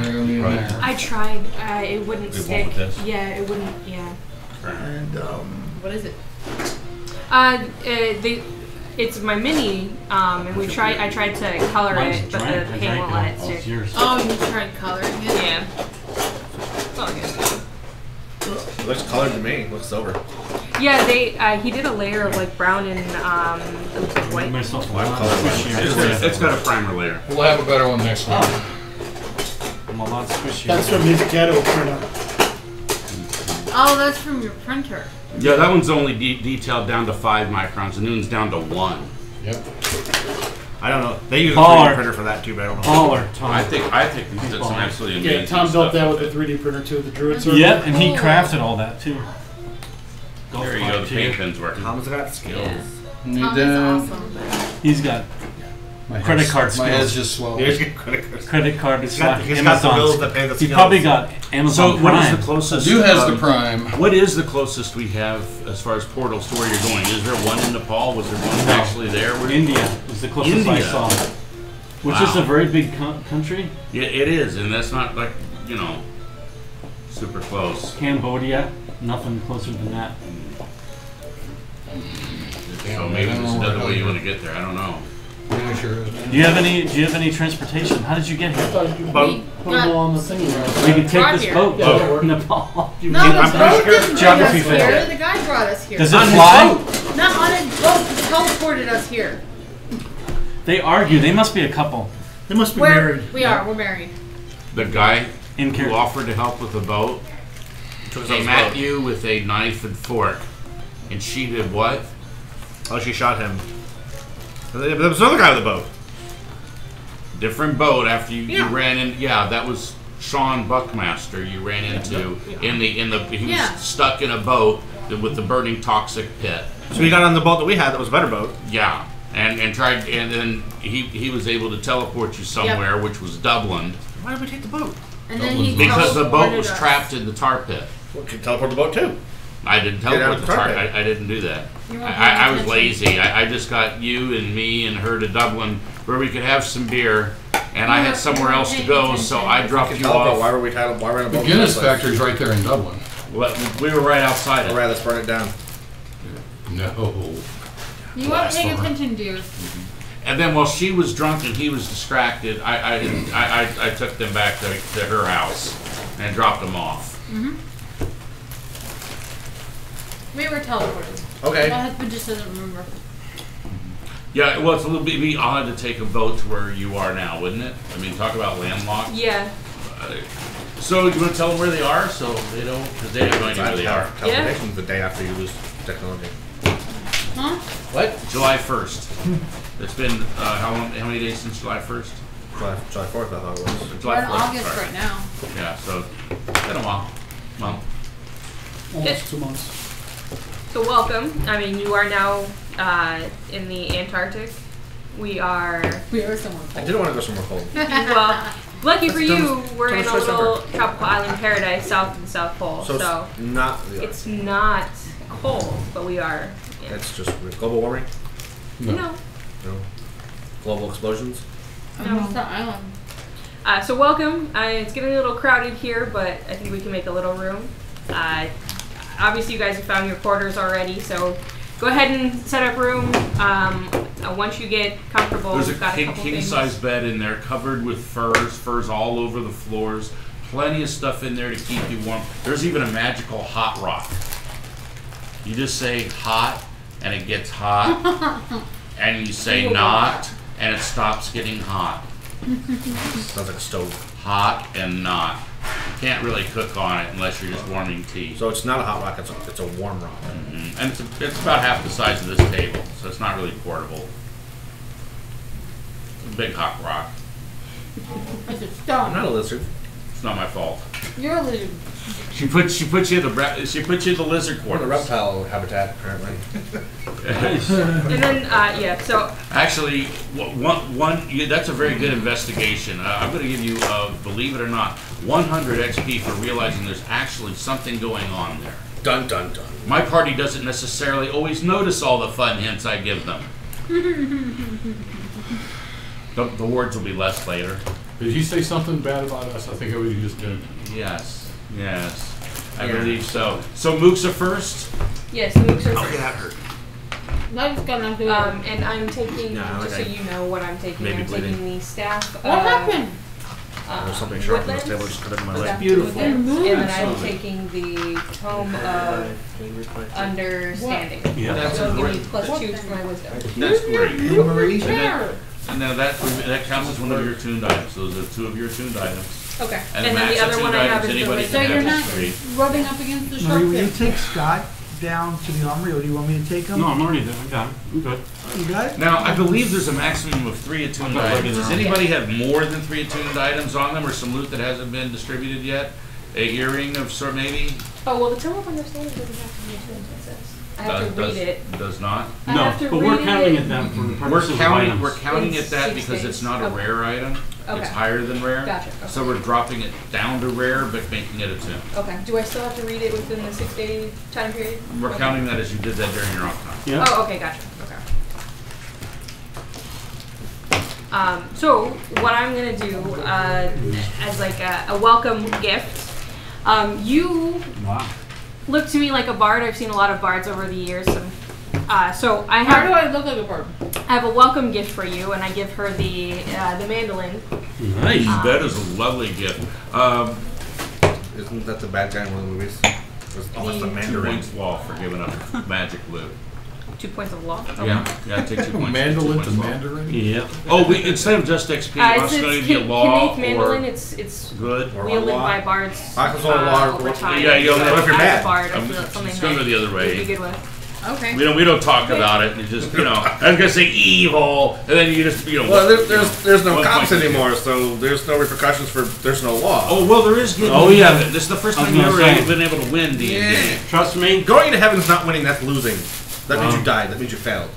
I tried. It wouldn't You stick. want with this? Yeah, it wouldn't. Yeah. And what is it? It's my mini. And we tried. I tried to color Mine's it, but drank. the I paint drank won't let it Oh, it's stick. yours. Oh, you tried coloring it? Yeah. It's all good. It looks colored to me. It looks silver. Yeah, he did a layer of like brown and it looks like Made white. myself a Well, lot color squishier. It's got a primer layer. We'll have a better one next week. I'm a lot squishier. That's from his ghetto printer. Oh, that's from your printer. Yeah, that one's only detailed down to 5 microns. The new one's down to 1. Yep. I don't know. They use a Baller. 3D printer for that too, but I don't know. Baller, Tom. I think you did some absolutely amazing Yeah, Tom built stuff that with it. a 3D printer too. The Druid Circle. Yep, and he crafted all that too. Go There for you go. it, The too. paint pen's working. Tom's got skills. Need Tom is that. awesome. He's got My Credit head's- card My skills. head's just swelled. Here's your credit card. credit card. He's It's got, like he's got the bills Amazon's. that pay the He skills. probably got Amazon So what is Prime. the closest? Who has the Prime? What is the closest we have as far as portals to where you're going? Is there one in Nepal? Was there one No. actually there? Where- India is the closest I India. saw. Which Wow. is a very big country. Yeah, it is, and that's not like super close. Cambodia, nothing closer than that. So maybe there's another way you want to get there. I don't know. Yeah, sure is. Do you have any transportation? How did you get I here? thought you Boat. put them all on the thingy. We can take Brought this here. boat Yeah, to we're- Nepal. No, the I'm pretty boat sure didn't bring geography us failed. here. The guy brought us here. Does it On his fly? boat. Not on his boat. He teleported us here. They argue. They must be a couple They must be married. We are. We're married. The guy in who character. offered to help with the boat Took us on came his at boat. you with a knife and fork And she did what? Oh, she shot him. There was another guy with a boat. Different boat after you Yeah. ran in. Yeah, that was Sean Buckmaster. You ran into in the. He Yeah. was stuck in a boat with the burning toxic pit. So he got on the boat that we had that was a better boat. Yeah, and tried, and then he was able to teleport you somewhere, which was Dublin, Why did we take the boat? And then he because the boat teleported was us. trapped in the tar pit. Well, could teleport the boat too. I didn't Get out teleport of the the tar tar. pit. I didn't do that. You weren't I paying was attention. lazy. I just got you and me and her to Dublin where we could have some beer, and I You had were somewhere else to paying go, so attention. I dropped you Teleport. Why off. were we tied? Why were we on a The boat? Guinness in the first factory's right there in Dublin. We were right outside place? it. All right, let's burn it down. No. You weren't Blast paying the room. attention, dude. And then while she was drunk and he was distracted, I took them back to her house and dropped them off. We were teleported. Okay. My husband just doesn't remember. Yeah, well, it's a little bit odd to take a boat to where you are now, wouldn't it? I mean, talk about landlocked. Yeah. So you want to tell them where they are, so they don't, because they have no idea where they are. Teleportation the day after you lose technology. Huh? What? July 1st. It's been how long? How many days since July 1st? July 4th, I thought it was. We're July in 4th. August sorry. right now. Yeah, so been a while. Well, Almost 2 months. So welcome. I mean, you are now in the Antarctic. We are. We are somewhere I cold. didn't want to go somewhere cold. Well, lucky for That's you, we're in Thomas a Choice little tropical island paradise south of the South Pole. So, So it's not. it's not cold, but we are. Yeah. It's just global warming. No. No. Global explosions. No, it's not island. So welcome. It's getting a little crowded here, but I think we can make a little room. Obviously, you guys have found your quarters already, so go ahead and set up room. Once you get comfortable, there's we've got a a couple king things. size bed in there covered with furs all over the floors. Plenty of stuff in there to keep you warm. There's even a magical hot rock. You just say hot and it gets hot, and you say not and it stops getting hot. Sounds like a stove. Hot and not. You can't really cook on it unless you're just warming tea. So it's not a hot rock. It's a warm rock. And it's about half the size of this table, so it's not really portable. It's a big hot rock. It's a I'm stone. not a lizard. It's not my fault. You're a lizard. She put you in the lizard We're in quarters. a reptile habitat, apparently. And then, so Actually, that's a very good investigation. I'm going to give you, believe it or not, 100 XP for realizing there's actually something going on there. Dun dun dun. My party doesn't necessarily always notice all the fun hints I give them. The words will be less later. Did he say something bad about us? I think we just did. Yes, I believe so. So Mooks are first. yes, mooks are I'll first. get at her. Life's gonna do it. And I'm taking, Yeah, just so okay. you know what I'm taking, Maybe I'm taking bleeding. the staff. What happened? There's something sharp on this Woodlands. table. Just cut it in my Staff leg. of Beautiful. Woodlands, and then I'm Absolutely. taking the Tome of Understanding. Yeah. That's So give me great. +2 for my wisdom. That's great. Marie? And now that counts as one of your tuned items. Those are 2 of your tuned items. Okay. And And then max the of other one tuned I have items is the anybody So wisdom. can you're have not is 3. rubbing up against the Marie, shark will you fin. take Scott down to the armory, or do you want me to take him? No, I'm already there. I got it. I'm good. You got it? Now, I believe there's a maximum of 3 attuned not items. looking Does around. anybody have more than 3 attuned items on them, or some loot that hasn't been distributed yet? A earring of sort, maybe? Oh, well, the Tome of Understanding doesn't have to be attuned, it says. I have to read it. Does not. I No, have to but we're read counting it. it then for the We're purposes of counting. items. We're counting In it that 6 because it's days. not a Okay. rare item. Okay. It's higher than rare. Gotcha. Okay. So we're dropping it down to rare, but making it attuned. Okay. Do I still have to read it within the 6-day time period? We're Okay. counting that as you did that during your off time. Yeah. Oh, okay, gotcha. Okay. So what I'm gonna do as like a welcome gift, you Wow. look to me like a bard. I've seen a lot of bards over the years. So I How do have I look like a bird? I have a welcome gift for you, and I give her the mandolin. Nice. That is a lovely gift. Isn't that the bad guy in one of the movies? Almost the 2 Mandarin. points wall for giving up magic loot. 2 points of law. Yeah, take 2 points. Mandolin 2 to points off. Mandarin? Yeah. Oh, instead of just XP, I'm It's just going to get law Knaith mandolin. or It's good. Or wielded law. by bards I can solve law. over time. Yeah, you know, So if you're as mad, a bard, I feel it's something It's going to go that the other you'd be way. good with. Okay. We don't talk about it. You just I was gonna say evil, and then you just Well, there's no cops anymore, so there's no repercussions for there's no law. Oh well, there is. Oh, yeah. This is the first I was time you've gonna ever say. been able to win D&D. Yeah. Trust me. Going to heaven's not winning. That's losing. That means you died. That means you failed.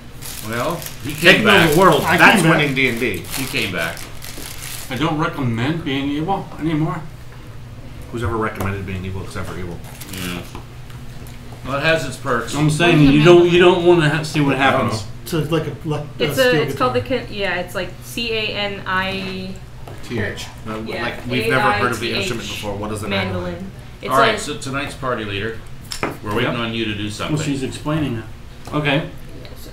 Well, he came Taking over back. the world. I That's came back. winning D&D. He came back. I don't recommend being evil anymore. Who's ever recommended being evil except for evil? Yeah. Well, it has its perks. I'm saying you don't want to see what happens. So it's like a It's called it's like CANI TH. Yeah, Like we've never heard of the AITH instrument before. What is the mandolin. It's All right, so tonight's party leader, we're waiting Yep. on you to do something. Well, she's explaining it. Okay.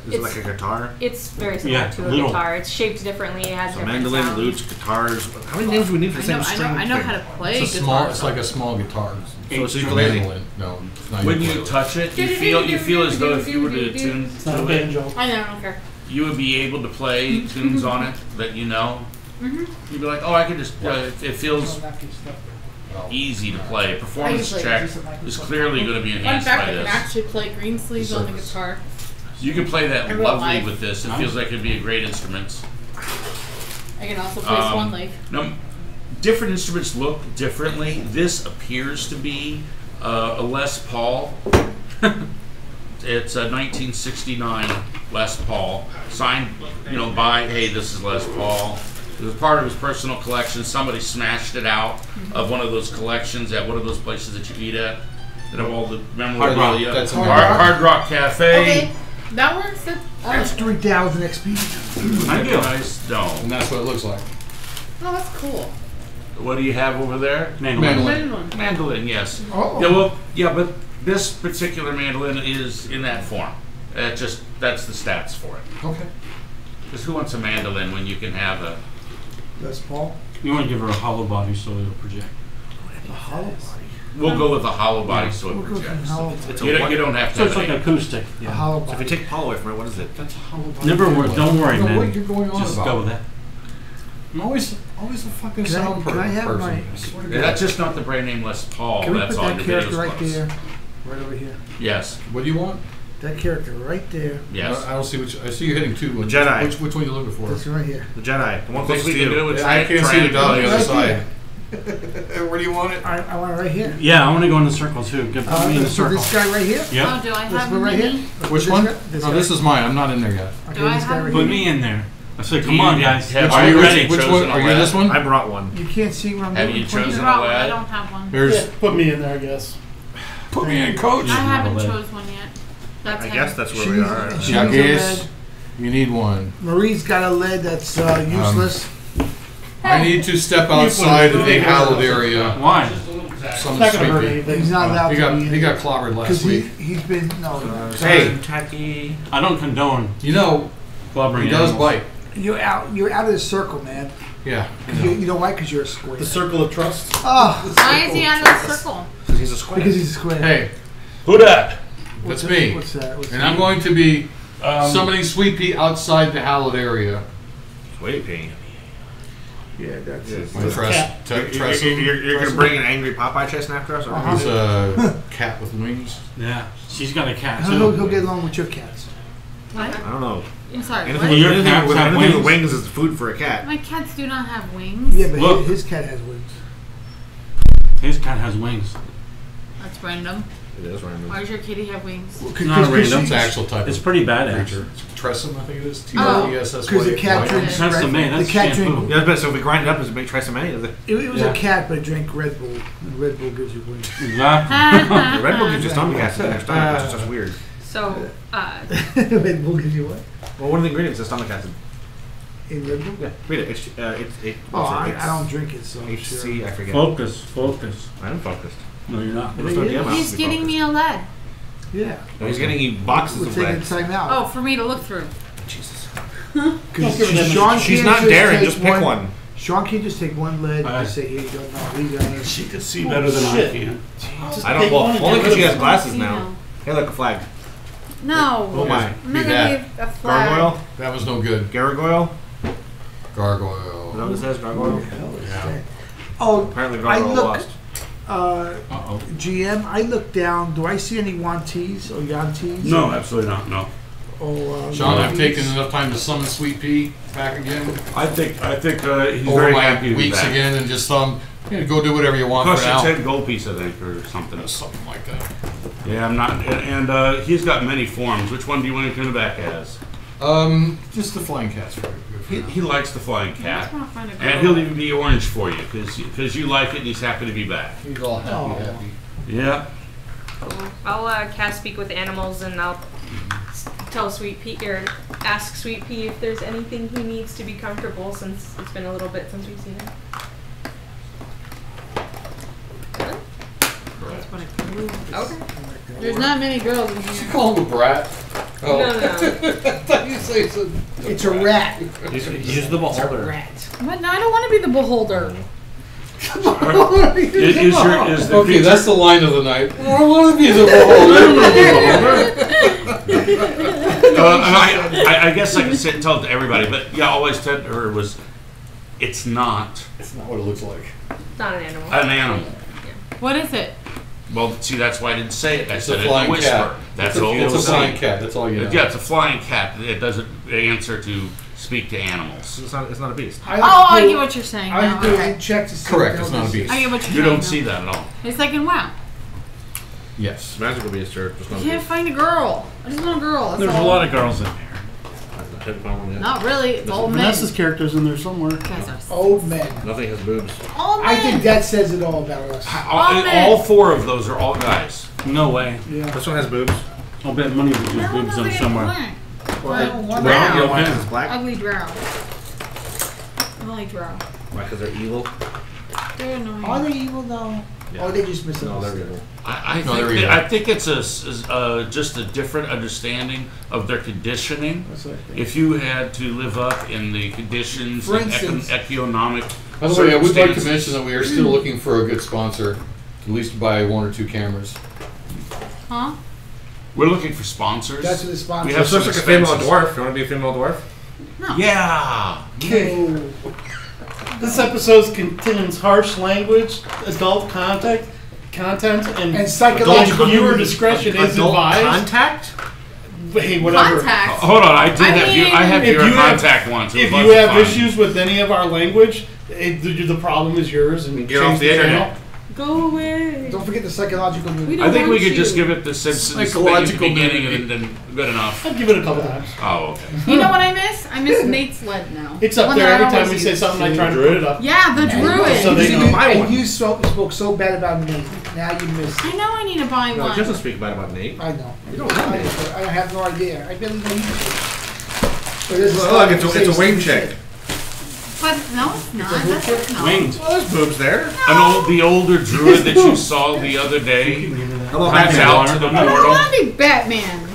Is it like a guitar? It's very similar Yeah, to a little. guitar. It's shaped differently. It has So different mandolin, sounds. lutes, guitars. How many names do we need for the same string? I know thing? how to play It's a guitar. small. It's like a small guitar. So it's ukulele. Mandolin. No, it's not When you ukulele. touch it, you feel as though if you were to tune It's not a to it, banjo. I don't care. you would be able to play tunes on it that you know. Mm-hmm. You'd be like, oh, I can just. It feels easy to play. Performance usually check is clearly going to be Fun enhanced fact, by I can this. actually play green sleeves on the Service. guitar. You can play that In real lovely life. with this. It feels like it'd be a great instrument. I can also play Swan Lake. Now, different instruments look differently. This appears to be a Les Paul. It's a 1969 Les Paul, signed, by, hey, this is Les Paul. It was part of his personal collection. Somebody smashed it out of one of those collections at one of those places that you eat at that have all the memorabilia. That's Hard Rock Cafe. Okay, that works. That's 3,000 XP. Thank you. Nice dome. And that's what it looks like. Oh, that's cool. What do you have over there? Mandolin. Mandolin. Mandolin, yes. Oh. But this particular mandolin is in that form. That's the stats for it. Okay. Because who wants a mandolin when you can have a... That's Paul. You want to give her a hollow body so it'll project. The hollow body. We'll go with a hollow body so it We'll go with projects. the hollow It's You a don't have to So it's have like any- acoustic. A hollow So if body. you take Paul away from it, what is it? That's a hollow body. Never worry. Don't worry, I don't know man. what you're going on Just about. go with that. I'm always a fucking Can I- sound can I have person. my- I swear to Yeah, God. that's just not the brand name Les Paul. Can we That's put on that the character videos right close. there? Right over here. Yes. What do you want? That character right there. Yes. I don't see which. I see you hitting two. Jedi. Which one are you looking for? This right here. The Jedi. The one Think closest we to can do you. it with I can't see the dot on the other Right side. there. Where do you want it? I want it right here. Yeah, I want to go in the circle too. Put me in the So circle. this guy right here. Yep. Oh, do I This have one right mini? here. Which This one? guy- this No, guy. this is mine. I'm not in there yet. Okay, Do I this guy have right Put here. me in there. I said, Do come you on, guys. have- Are you ready? Which chosen one? a Are you lad? this one? I brought one. You can't see what I'm Have doing. you chosen You're a wrong, I lad? don't have one. Here's. Yeah, put me in there, I guess. Put me in, coach. I haven't lad. chose one yet. That's I him. guess that's where She's- we are. she's Yeah, I a guess. lead. You need one. Marie's got a lead that's useless. I need to step outside of the hallowed area. Why? It's Someone's not gonna hurt sleeping. anything. He's not allowed He to got be in he it. got clobbered Because last week. he's been no. Hey, Tacky. I don't condone you know blubbering he does animals. bite. You're out of the circle, man. Yeah. 'Cause you know why? Because you're a square. The circle of trust. Oh, Why is he out of the circle? He's a square. because he's a square. Hey, Who dat? What's that's me. What's that? What's And that? I'm going to be summoning Sweet Pea outside the hallowed area. Sweet pea. Yeah, that's Yeah. it. My cat. You're gonna bring an angry Popeye chasing after us? Or Uh-huh. He's a cat with wings. Yeah, she's got a cat He'll too. get along with your cats. What? I don't know. I'm sorry. Anything, What? your anything, cats with, have anything with wings? wings is food for a cat. My cats do not have wings. Yeah, but Look. his cat has wings. His cat has wings. That's random. It is random. Why does your kitty have wings? Well, not a random, It's an actual type It's of pretty badass. creature. Tressum, I think it is. Oh. T-R-E-S-S-Y. Because the cat White. drinks That's the Red man. Bull. That's The cat shampoo. drink. Yeah, so if we grind it up, does it make try some money? Does it? It was Yeah. a cat, but it drank Red Bull. And Red Bull gives you wings. Exactly. The Red Bull gives you stomach acid in your stomach, which is just weird. So, Red Bull gives you what? Well, one of the ingredients is stomach acid. In Red Bull? Yeah, read it. Oh, I don't drink it, so I'm sure. HC, I forget. Focus, focus. I'm focused. No, you're not. There's no Yeah. DM out He's to be getting focused. me a lead. Yeah. No, he's getting you boxes We're of taking lead. time out. Oh, for me to look through. Jesus. Because Don't give him Sean She's can't not daring. take Just pick one. Sean can't just take one lead Alright. and just say, here you go. No, we got it. She could see Oh, better than I shit. can. Just I don't. take Well, one and only get because she rid has of glasses See now. now. Hey, look, a flag. No. Oh my. I'm not Be gonna that. leave a flag. Gargoyle. That was no good. Gargoyle. Is that Gargoyle. what it says? What Gargoyle. the hell is Yeah. that? Oh, Apparently, I Gargoyle look. lost. GM, I look down. Do I see any Wanties or Yantees? No, absolutely not. No. Or, Sean, I've Yantees? taken enough time to summon Sweet Pea back again. I think he's Over very my happy to be weeks back. again and just go do whatever you want Cost for you now. 10 gold piece, I think, or something. Something like that. Yeah, I'm not. And he's got many forms. Which one do you want to come back as? Just the flying cat's good for now. He likes the flying I just cat. want to find a girl. And he'll even be orange for you because you like it and he's happy to be back. He's all happy. Yeah. I'll cast Speak with Animals, and I'll tell Sweet Pea, or ask Sweet Pea if there's anything he needs to be comfortable, since it's been a little bit since we've seen him. That's what I believe. Okay. There's not many girls in Did you here. call him a brat? Oh. No. I thought you say so. It's a rat. He's the It's a beholder. rat. What? No, I don't want to be the beholder. Is the Okay, that's the line of the night. I want to be the I guess I can tell it to everybody, but yeah, always said to her was, it's not It's not what it looks like. Not an animal. an animal. What is it? Well, see, that's why I didn't say it. I It's said a it in a flying whisper. cat. That's It's all a it was flying saying. cat. That's all you know. Yeah, it's a flying cat. It doesn't answer to speak to animals. It's not a beast. Oh, I get what you're saying. I now. do Okay. a check to see. Correct, what it's the not a hell beast. this I get what you're You saying. don't see that at all. It's like in WoW. Yes. Magical beast or just I not a can't beast. find a girl. I just want a girl. That's There's a all. lot of girls in there. I haven't found one yet. Not really. It's all men. Vanessa's character's in there somewhere. Guys are Old men. Nothing has boobs. all men. I think that says it all about us. All four of those are all guys. No way. Yeah. This one has boobs. I'll bet money that there's boobs on somewhere. Well, Brown. brown. The other one is black. Ugly drow. Ugly drow. Why? Because they're evil. They're annoying. Are they evil though? Yeah. Or are they just No, misunderstood? they're evil. No, there we go. I think it's just a different understanding of their conditioning. That's what I think. If you had to live up in the conditions For and instance- economic By the way, I would like to circumstances. mention that we are still looking for a good sponsor, at least to buy 1 or 2 cameras. Huh? We're looking for sponsors. That's what the sponsor. We So have it's some like a female expenses. dwarf. You want to be a female dwarf? No. Yeah. No. This episode contains harsh language, adult content, And psychological Viewer movies. discretion is Adult advised. contact? Hey, whatever. Contact. Hold on, I did I have mean, I have if your you have- contact once. It If was you have fun. issues with any of our language, the problem is yours, and Get off change the channel. internet. Go away. Don't forget the psychological movie. We don't I think we want could just you. give it the Simpsons thing at the Psychological beginning movie. and then good enough. I'd give it a couple times. Oh, okay. You know what I miss? I miss Nate's sled now. It's The up one there that I every time always we say use. something. I try to put it up. Yeah, the druid. So they You know. did- Buy and one. you spoke so bad about me. Now you miss. I know I need to buy No, one. it doesn't speak bad about Nate. I know. You don't know Nate. I have no idea. I barely know you. But this is Look, it's a wing chick. But no, it's not. That's not. Winged. Well, there's boobs there. The older druid that you saw the other day Hello, comes out to the I don't portal, want to be Batman.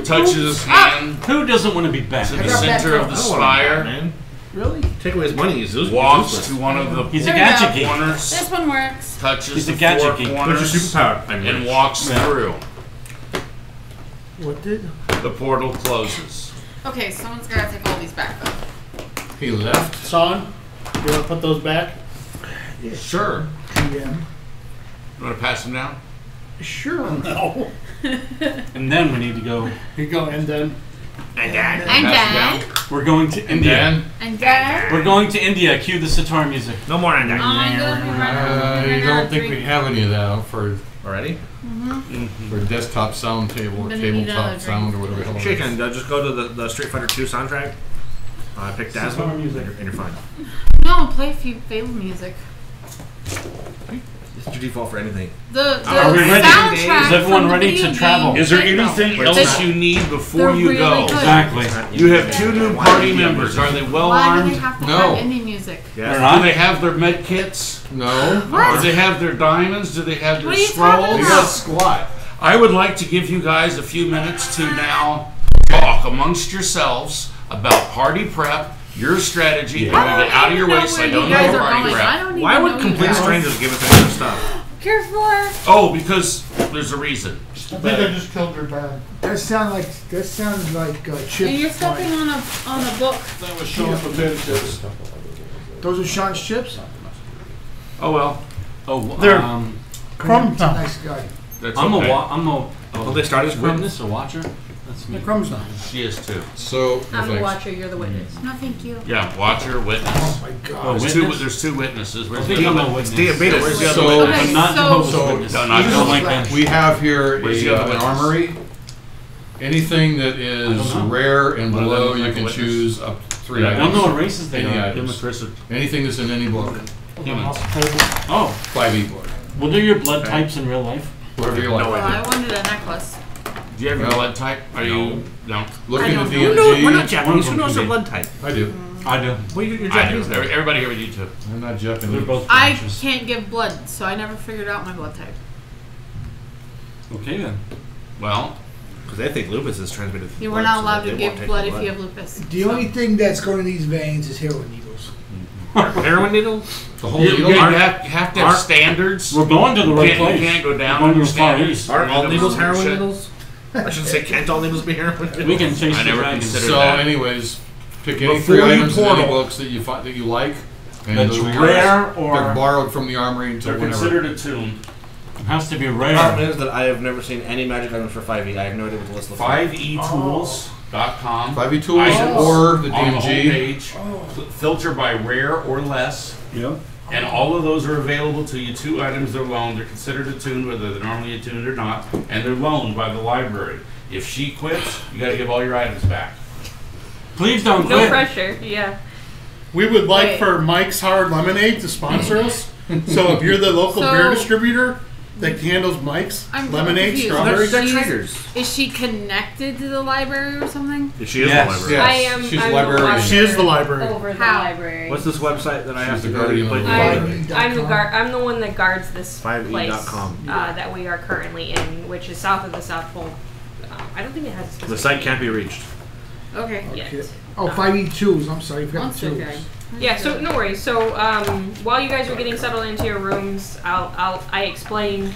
touches his hand Who doesn't want to be to back? the I got that center of the I don't want him, spire, man. Really? Take away his money. He's walks useless. to one of the He's a There we go. gadget geek. corners, This one works. touches He's the a gadget four geek. What's corners, your superpower? I'm and rich. walks Yeah. through. What did? The portal closes. Okay, someone's got to take all these back though. He left. Son, you want to put those back? Sure. PM. You want to pass them down? Sure. No. And then we need to go. Here you go, and then. And Pass then. them We're going to India. Dan? And then. We're going to India. Cue the sitar music. No more on that. I don't think we have any of that for Already? desktop sound table or Then we need tabletop another sound or whatever the hell it is. Chicken, just go to the Street Fighter 2 soundtrack. Pick Dazzle, and music. you're fine. No, play Fable music. It's your default for anything. The Are we ready? soundtrack Is everyone from the ready to video travel? game Is there Fable. anything Wait, else it's you need before They're you really go? good. Exactly. You have 2 new party members. Are they well Why do they armed? have to No. have indie music? They're Yeah. not. Do they have their med kits? No. What? Do they have their diamonds? Do they have their What are you talking scrolls? You about? got squat. I would like to give you guys a few minutes to now talk amongst yourselves about party prep, your strategy, how to get out of your way so I don't know guys your are party going. I prep. don't even Why know would you complete guys. strangers give us extra stuff? Careful. Oh, because there's a reason. I think I just killed your dad. That sounds like chips. And you're stepping on a book. That was Sean's potato chips. Those are Sean's chips. Oh well. Oh, They're Crumb's not. Nice guy. That's I'm okay. Don't they start as Crum? witness or watcher. That's me. The Crumb's not. She is too. So, I'm the thanks. watcher. You're the witness. No, thank you. Yeah, watcher, witness. Oh my Oh, God. witness? There's two witnesses. Where's I the think other I'm a one? witness. It's Beta. Where's the other So- witness? Okay, I'm not Jehovah's so- Witness. No, not I don't like Jehovah's them. We have here Where's the an other witness? armory. Anything that is I don't know. rare and One of them below, is you like a can witness. choose up to 3 Yeah, I don't know what items. races they Any are. Him and items. Chris are Anything that's in any book. humans. Oh, 5e book. what are your blood types in real life? Whatever you No like. Well, idea. I wanted a necklace. Do you have your No. blood type? Are you no? Look I into don't know. DMG. We're not Japanese. Who One knows their from blood type? I do. I do. Well, you're I do. Japanese. now. Everybody here with you too. I'm not They're Japanese. both I watchers. can't give blood, so I never figured out my blood type. Okay then. Well, Because they think lupus is transmitted. You through were blood, not so allowed they to won't give take blood your if you have lupus. The only thing that's going in these veins is heroin needles. heroin needles. The whole you needle. have to have standards. We're going to the right You place. can't go down We're on going your to the Far standards. East. Aren't all Random needles heroin shit. needles? I shouldn't say can't all needles be heroin needles. We can chase I the never dragons. considered So, that. anyways, pick any Before 3 you items in any portal- books that you find that you like. And That's those are yours. rare They're or borrowed from the armory until they're whenever. considered attuned. It has to be The problem rare. is that I have never seen any magic items for 5e. I have no idea what the list looks like. 5etools.com. 5e tools Items or the on the DMG. homepage. Filter by rare or less. Yeah. And all of those are available to you. 2 items are loaned. They're considered attuned, whether they're normally attuned or not. And they're loaned by the library. If she quits, you got to give all your items back. Please don't No quit. pressure. Yeah. We would like Wait. for Mike's Hard Lemonade to sponsor us. So if you're the local So- beer distributor that handles Mike's I'm lemonade, confused. strawberry. They're She's- traders. Is she connected to the library or something? She is Yes. the library. Yes. I am. She's I'm a librarian. The watcher She is the library. over the How? library. What's this website that I have She's to the go to? guardian Put of the your- library. I'm the one that guards this 5e.com. place that we are currently in, which is south of the South Pole. I don't think it has a specific The site name can't be reached. Okay. yet. Okay. Oh, 5e2s. I'm sorry, I forgot That's the 2s. okay. Yeah, so no worries. So while you guys are getting settled into your rooms, I explain.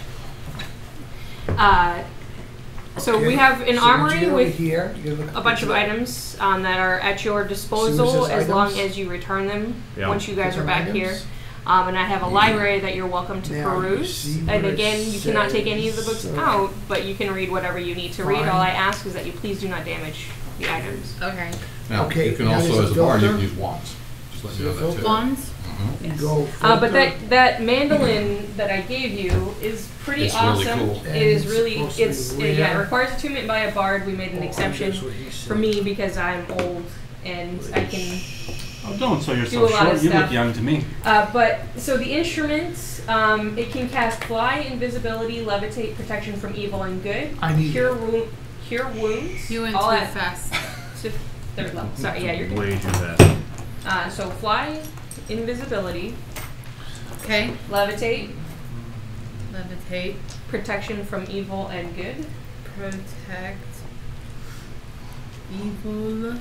So we have an So armory you get over with here, you look at a bunch of the- items that are at your disposal So this is as long items? as you return them Yeah. once you guys These are are back items? here. And I have a library that you're welcome to Now, you peruse. see And where it again, you cannot take any of the books says, out, but you can read whatever you need to read. Fine. All I ask is that you please do not damage the items. Okay. Now, Okay, you can now also, there's as a a bard, you filter. can use wands. Just let you know that too. Wands? You go But filter. that mandolin that I gave you is pretty It's really awesome. cool. It is And really it's supposed to be yeah, it rare. requires attunement by a bard. We made an Oh, exception that's what he said. for me because I'm old and I can. Oh, don't sell Do a yourself lot of short. You stuff. look young to me. But so the instruments, it can cast fly, invisibility, levitate, protection from evil and good, I need cure wounds. You went all too at fast. to third level. Sorry, yeah, you're good. Way too fast. So fly, invisibility, Okay. levitate, Levitate. protection from evil and good. Protect. Evil.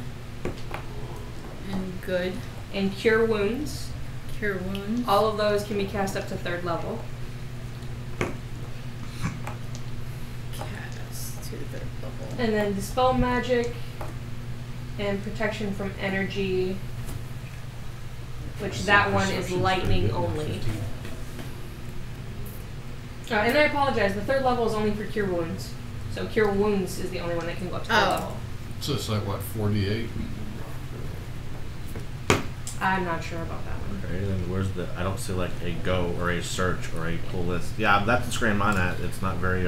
And good. And cure wounds. Cure wounds. All of those can be cast up to third level. Cast to third level. And then dispel magic and protection from energy, which that one is lightning only. And I apologize, the third level is only for cure wounds. So cure wounds is the only one that can go up to third Oh. level. So it's like, what, 48? I'm not sure about that one. Okay, then where's the? I don't see like a go or a search or a pull list. Yeah, that's the screen I'm at. It's not very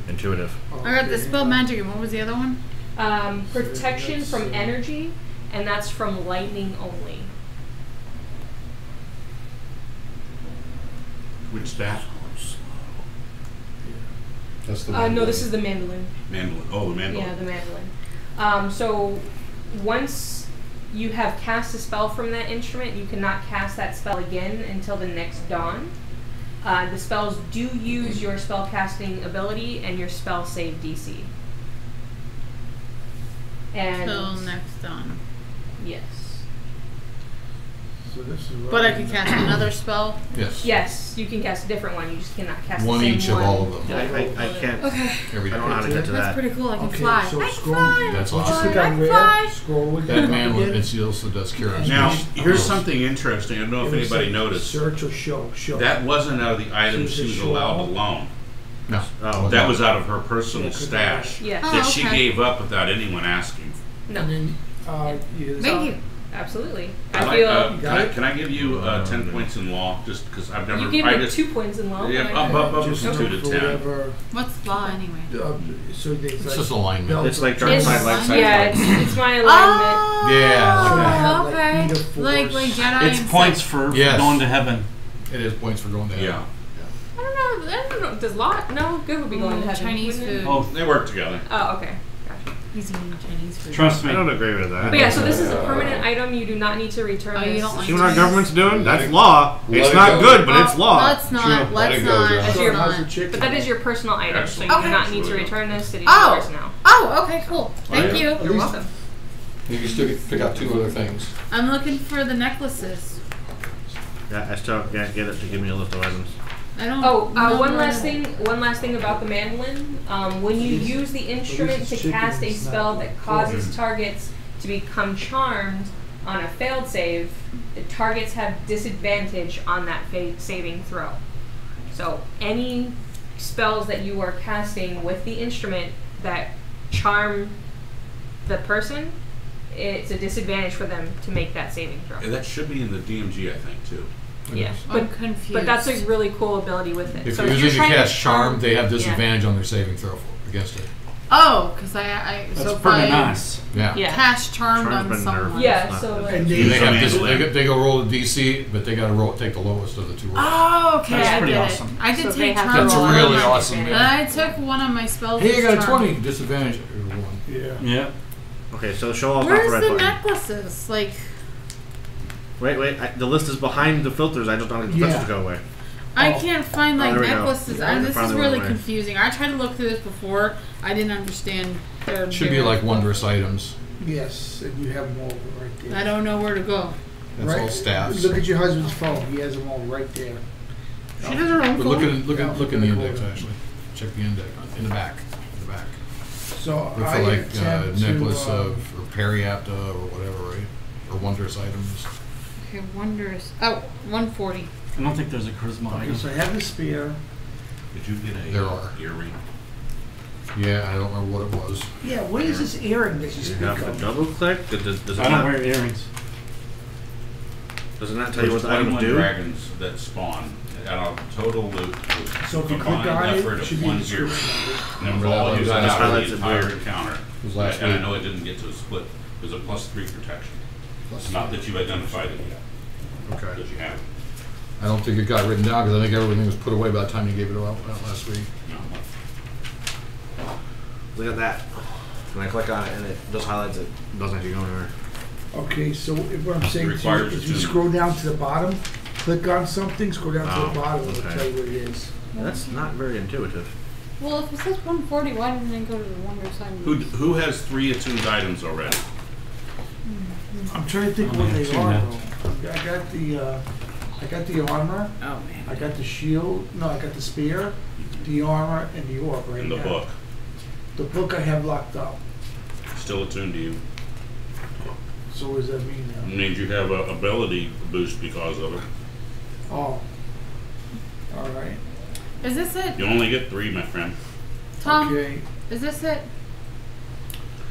intuitive. I got the spell magic, and what was the other one? Protection from energy, and that's from lightning only. Which staff? That's the No, this is the mandolin. Mandolin. Oh, the mandolin. Yeah, the mandolin. So once you have cast a spell from that instrument, you cannot cast that spell again until the next dawn. The spells do use your spell casting ability and your spell save DC. And Till next dawn. yes. So this is what But I could cast another spell. Yes. Yes, you can cast a different one. You just cannot cast One the same each one. of all of them. I can't. Okay. Every I don't know how to get to That's that. pretty cool. I can Okay, fly. so I can scroll- fly. That's Just awesome. click I on can red, fly. scroll with That the man again, it also does cures. Now, here's Oh. something interesting. I don't know if it was anybody like noticed. Search or show. That wasn't out of the items So she is was it allowed show? alone. No. Oh, That was out of her personal Yeah, 'cause stash Yes. Oh, that she okay. gave up without anyone asking. No. And then, you Thank you. Absolutely. Can I feel You got it? can I give you 10 points in law just because I've never. you gave I me just, 2 points in law. Yeah, but I- up just from 2 to for 10. whatever, What's law anyway? so there's It's like just alignment. bells It's like and dark It's- side, light side. yeah, it's my alignment. Oh, Yeah, like that. okay. Like speed of Like force. Jedi. It's and points Sith. for Yes. going to heaven. It is points for going to Yeah, heaven. I don't know. Does law? No, good would be going to heaven. Chinese wouldn't it? food. Oh, they work together. Oh, okay. Gotcha. He's eating Chinese food. trust I me. don't agree with that. But yeah, so this is a permanent item. You do not need to return Oh, this. you don't like See what our Chinese? government's doing? That's law. Let It's it not go. good, but it's Oh, law. Let's not. Sure, let Let's it go, not. John. Let's So how's the not. chicken? But that is your personal item, so you Excellent. do not need to Absolutely. return this. It is Oh. yours now. Oh, okay, cool. Thank you. You're welcome. You can still pick out 2 other things. I'm looking for the necklaces. Yeah, I still can't get it to give me a list of items. I don't. Oh, know one where last thing. One last thing about the mandolin. When you use the instrument is to chicken, cast a it's not spell that pork. causes targets to become charmed on a failed save, the targets have disadvantage on that saving throw. So any spells that you are casting with the instrument that charm the person, it's a disadvantage for them to make that saving throw. Yeah, that should be in the DMG, I think, too. Yeah, I'm but confused. that's a really cool ability with it. If So you're if using you're to trying cast charm, they have yeah. disadvantage on their saving throw against it. Oh, because I That's so if pretty I nice. Yeah. Yeah. cast charmed Charm's on been someone. nerfed. Yeah, It's so not- like, And They, they, have they go roll a DC, but they got to take the lowest of the 2 rolls. Oh, okay, That's I pretty get awesome. it. I did So they take have to charm. That's roll on really one. awesome, disadvantage. man. I took one of my spells. Hey, you as got a charm. 20 disadvantage. One. yeah. Yeah. Okay, so show off Where's the red the button. necklaces? Like, Wait, the list is behind the filters. I just don't want the filters to go away. I Oh. can't find like there we go. necklaces. Yeah, This is finally really went away. confusing. I tried to look through this before. I didn't understand. It should be like wondrous items. Yes, and you have them all right there. I don't know where to go. That's all staffs. Look at your husband's phone. He has them all right there. She has her own But phone. look in the index actually. Check the index in the back. In the back. So Look I for like attempt necklace to, of or periapta or whatever, right? Or wondrous items. Okay, wondrous. Oh, 140. I don't think there's a charisma Okay, item. so I have the spear. Did you get a There are. earring? Yeah, I don't remember what it was. Yeah, what is this earring that you You speak have to of? double click. Does it I don't not? wear earrings. Does it not tell you what There's the items 21 do? dragons that spawn. Out of total loot, So if you click combined on effort it, it of should be in 1 the zero. description. And it was Remember that all one? used That out highlights the it entire blue. encounter. It was last And I week. know it didn't get to a split. It was a +3 protection. Plus- Not that you've identified it yet, Okay. because you haven't. I don't think it got written down because I think everything was put away by the time you gave it out last week. No. Look at that. When I click on it and it just highlights it, it doesn't actually go anywhere. Okay, so what I'm saying to you, requires if you attunement. scroll down to the bottom, click on something, scroll down to Oh, the bottom, it'll okay. tell you what it is. That's not very intuitive. Well, if it says 140, why didn't it go to the wondrous items? Who has 3 attuned items already? I'm trying to think Oh, what yeah, they I've seen are that. though. I got the armor, Oh man. I got the shield, no, I got the spear, the armor, and the orb right In the now. book. The book I have locked up. Still attuned to you. So what does that mean It now? means you have a ability boost because of it. Oh. Alright. Is this it, You only get 3, my friend. Tom? Okay. Is this it?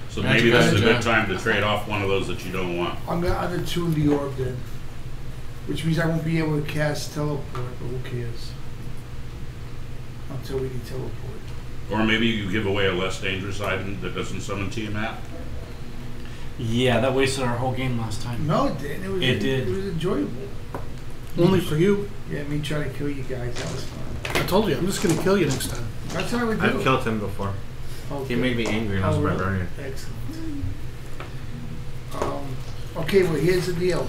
So That's maybe this is a good, good time to trade off one of those that you don't want. I'm gonna unattune the orb then. Which means I won't be able to cast teleport, but who cares? Until we need teleport. Or maybe you give away a less dangerous item that doesn't summon Tiamat. Yeah, that wasted our whole game last time. No, it didn't. It did. It was enjoyable. Only for you. Yeah, me trying to kill you guys, that was fun. I told you, I'm just gonna kill you next time. That's how I would do I've it. killed him before. Okay. He made me angry and I was Oh, about really? burning. Excellent. Okay, well here's the deal.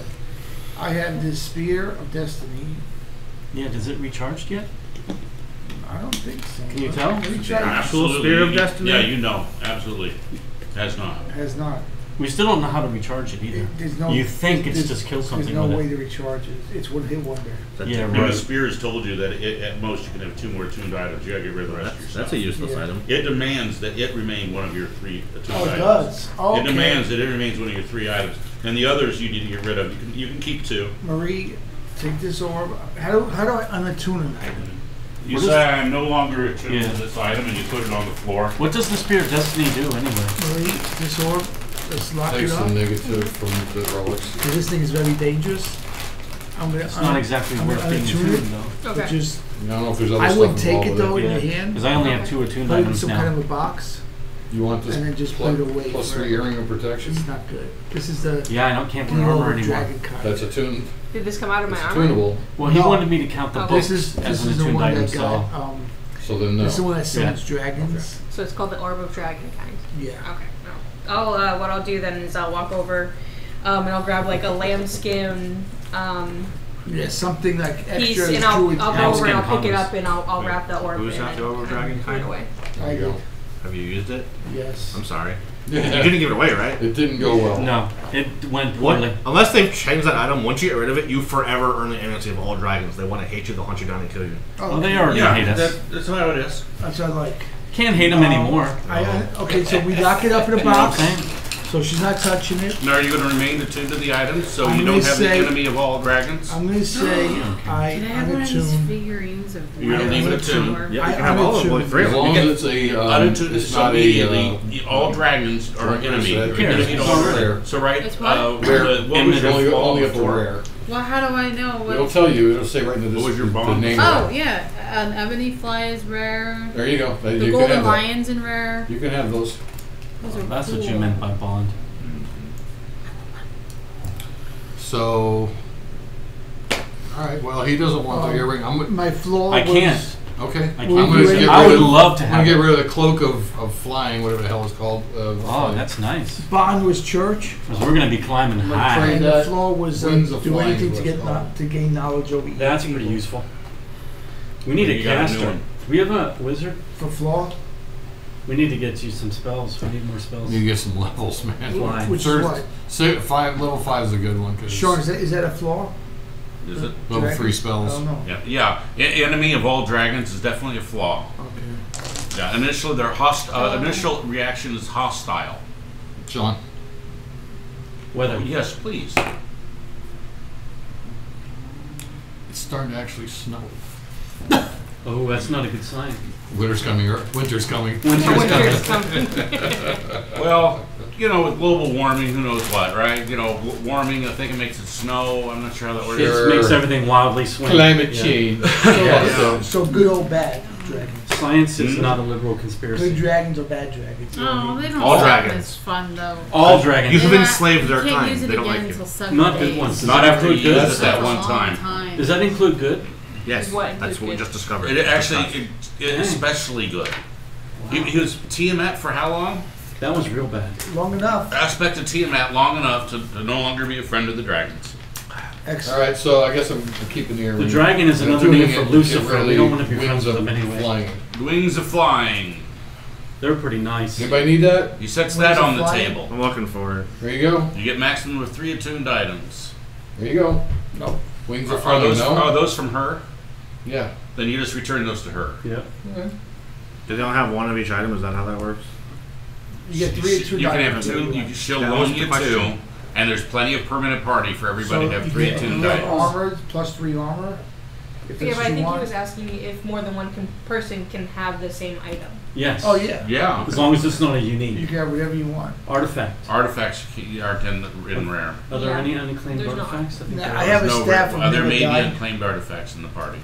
I have this spear of destiny. Yeah, does it recharged yet? I don't think so. Can you tell? Let me try. Actual Spear of Destiny? Yeah, you know. Absolutely. Has not. Has not. We still don't know how to recharge it either. There's no. You think it's there's- just kill There's something no with way it. to recharge it. It's one hit wonder. Yeah, And the right. spear has told you that at most you can have 2 more tuned items. You gotta get rid of the rest of your stuff. That's a useless Yeah. item. It demands that it remain one of your 3 tuned Oh, it items. does. Oh, It okay. demands that it remains one of your 3 items. And the others you need to get rid of. You can keep 2. Marie, take this orb. How do I unattune an item? You What say I'm no longer attuned Yeah. to this item and you put it on the floor. What does the Spear of Destiny do anyway? Marie, this orb. Let's lock Takes it up. some negative from the relics. 'Cause this thing is very dangerous. I'm gonna. It's not exactly I'm worth gonna being unattune attuned it. though. Okay. But just I don't know if there's other I stuff wouldn't take involved it with though in Yeah. your hand. Because I only have 2 attuned Put it in items some now. kind of a box. You want this And then just plus, put it away plus forever. 3 earring of protection? It's not good. This is the Yeah, I don't can't put Blue armor Orb anymore. Dragon card. That's attuned. Did this come out of my It's armor? tunable. Well, he No. wanted me to count the Oh. books This as an is the attuned one item, that so got. So then no. This is the one that summons dragons. So it's called the Orb of Dragonkind. Yeah. Okay. No. I'll what I'll do then is I'll walk over, and I'll grab like a lambskin Yeah, something like piece, extra. and I'll druid go power. over and I'll Lambskin pick it hummus. up and I'll wrap the orb Who's in got it the Orb of and put it Dragonkind? away. There you go. Have you used it? Yes. I'm sorry. You didn't give it away, right? It didn't go well. no, it went What? poorly. Unless they've changed that item, once you get rid of it, you forever earn the enmity of all dragons. They want to hate you, they'll hunt you down and kill you. Well, they already hate us. That's how it is. That's what I like. Can't hate them anymore. Okay, so we lock it up in a You know what I'm box, saying? so she's not touching it. Now, are you going to remain attuned to the items so I'm you don't gonna have the say- enemy of all dragons? I'm gonna say I Can I have one of these unattune. figurines of You're gonna leave it attuned? Or- Yeah, I you can have all of them. unattune. 3 of As them. long You as get- it's a, Unattuned it's so not immediately, all dragons are what is enemy. that? You're enemy to all Rare. dragons. So right, It's what? what Rare. was your only, fall only up to before? rare. Well, how do I know It'll what? tell you. It'll say right in the, What was your the bond? name. Oh, of it. yeah. An ebony fly is rare. There you go. The You can golden have that. lions in rare. You can have those. Those are That's what you cool. meant by bond. So, all right. Well, he doesn't want the earring. My flaw I was. can't. Okay. I Will can't. you get I rid would of- love to I'm have gonna get it. rid of the cloak of flying, whatever the hell it's called. Oh, that's nice. Bond was church. Because we're going to be climbing I'm high. afraid And the that flaw was Winds of do Flying anything is to what it's get called. to gain knowledge over That's evil. pretty useful. We need You a got a new caster. one. Do we have a wizard? For flaw, We need to get you some spells. We need more spells. You get some levels, man. Fly. which is Third- what? Level 5 is a good one. 'Cause Sean, is that a flaw? Is it? level Dragon? 3 I spells. don't know. Yeah. Enemy of all dragons is definitely a flaw. Okay. Yeah. Initially, their initial reaction is hostile. Sean. Weather. Yes, please. It's starting to actually snow. Oh, that's not a good sign. Winter's coming. Winter's coming. Winter's coming. Well, with global warming, who knows what, right? Warming, I think it makes it snow. I'm not sure how that works. It Sure. makes everything wildly swing. Climate Yeah. change. So good or bad dragons. Science is Mhm. not a liberal Good conspiracy. dragons or bad dragons. Oh, they don't All sound dragons. as fun though. All dragons. You've They're enslaved not- their you can't kind. use it They don't again like you. until 7 Not good days. ones. Does Not that after you include good? use it that That's a one long time. Does that include good? Yes, What that's what we good? just discovered. It actually, especially good. He was Tiamat for how long? That was real bad. Long enough. Aspect of Tiamat long enough to no longer be a friend of the dragons. Excellent. All right, so I guess I'm keeping the earring. The dragon is I'm another doing name it for to Lucifer. get rid We of don't the want to be friends wings with of them anyway. Flying. Wings of flying. They're pretty nice. Anybody need that? He sets Wings that of on the flying? table. I'm looking for it. There you go. You get maximum of 3 attuned items. There you go. No. Wings Are of flying. those, No. are those from her? Yeah. Then you just return those to her. Yep. Do they all have one of each item? Is that how that works? You get 3 or 2 You can have diamonds. 2. She'll That loan was you the question. 2, and there's plenty of permanent party for everybody to have you 3 get attuned more items. armor plus 3 armor. If Yeah, that's but I what you think he want. was asking me if more than one person can have the same item. Yes. Oh yeah. Yeah. As long as it's not a You unique can have whatever you want. artifact. Artifacts are in rare. Are there Yeah. any unclaimed There's not. artifacts? I think Nah, there I are. have a No staff of there never may be died. unclaimed artifacts in the party.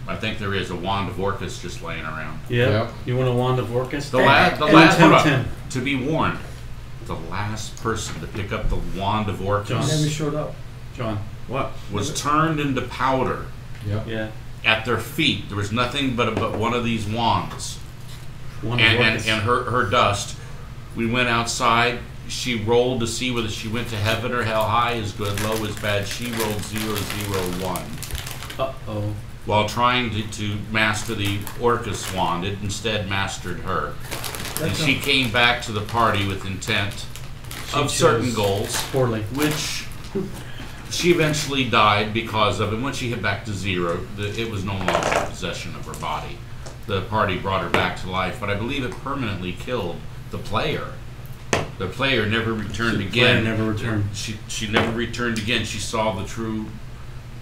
I think there is a wand of Orcus just laying around. Yeah. Yeah. You want a wand of Orcus? The last, And hold Tim on. Tim. To be warned, the last person to pick up the wand of Never Orcus showed up. John. What? was turned into powder Yeah. Yeah. at their feet. There was nothing but one of these wands. One of And Orcus. her dust. We went outside. She rolled to see whether she went to heaven or hell. High is good, low is bad. She rolled 001. Uh-oh. While trying to master the Orcus wand, it instead mastered her. And That's she came back to the party with intent of certain goals, Poorly. which she eventually died because of. And when she hit back to 0, it was no longer in possession of her body. The party brought her back to life, but I believe it permanently killed the player. The player never returned again. Never returned. She never returned again. She saw the true,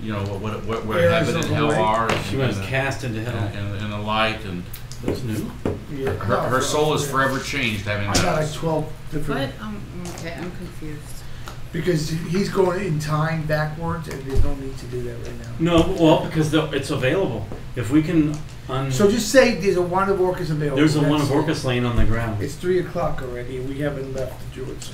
you know, where Where heaven is and the hell light? are. She was cast into hell. And the light, and That's new. Yeah. her soul is forever changed having I got like that. 12 What? different. Okay, I'm confused. Because he's going in time backwards, and there's no need to do that right now. No, well, because it's available. If we can, So just say there's a Wand of Orcus available. there's a one That's of it. Orcus laying on the ground. It's 3 o'clock already, and we haven't left the Druids.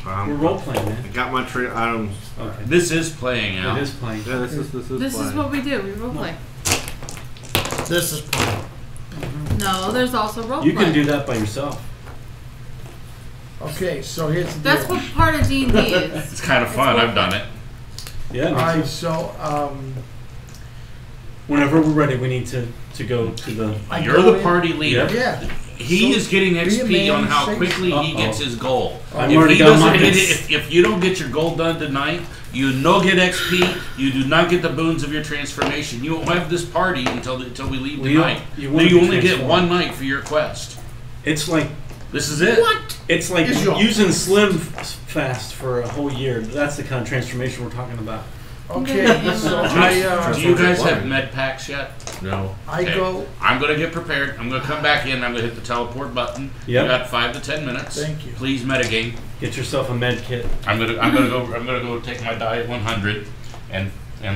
We're role playing, I man. got my items. Okay. This is playing out. It is playing. Yeah, this is This fine. is what we do. We roleplay. This is No, there's also roleplay. You can do that by yourself. okay. So here's the That's deal. what part of D&D is. It's kind of fun. I've done it. Yeah. All me right. too. So Whenever we're ready, we need to go to the. I You're go the in- party leader. yeah. He So, is getting be a XP man on how safe. quickly he Uh-oh. gets his goal. I've If already he got doesn't mine. get it, if you don't get your goal done tonight, you no get XP. You do not get the boons of your transformation. You won't have this party until we leave Well, you tonight. don't- you You, wanna be only get transformed. one night for your quest. It's like This is it. it's like Is your- using Slim Fast for a whole year. That's the kind of transformation we're talking about. Okay. So Do you guys have med packs yet? No. I Okay. go. I'm gonna get prepared. I'm gonna come back in. I'm gonna hit the teleport button. Yep. You got 5 to 10 minutes. Thank you. Please metagame. Get yourself a med kit. I'm gonna go take my die at 100 and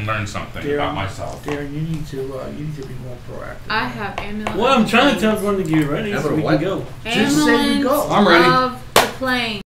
learn something Darren, about myself. Darren, you need to be more proactive. I have amulet. Well, I'm trying to tell everyone to get ready so we can what? go. Just say we Amulet go. I'm ready. of the plane.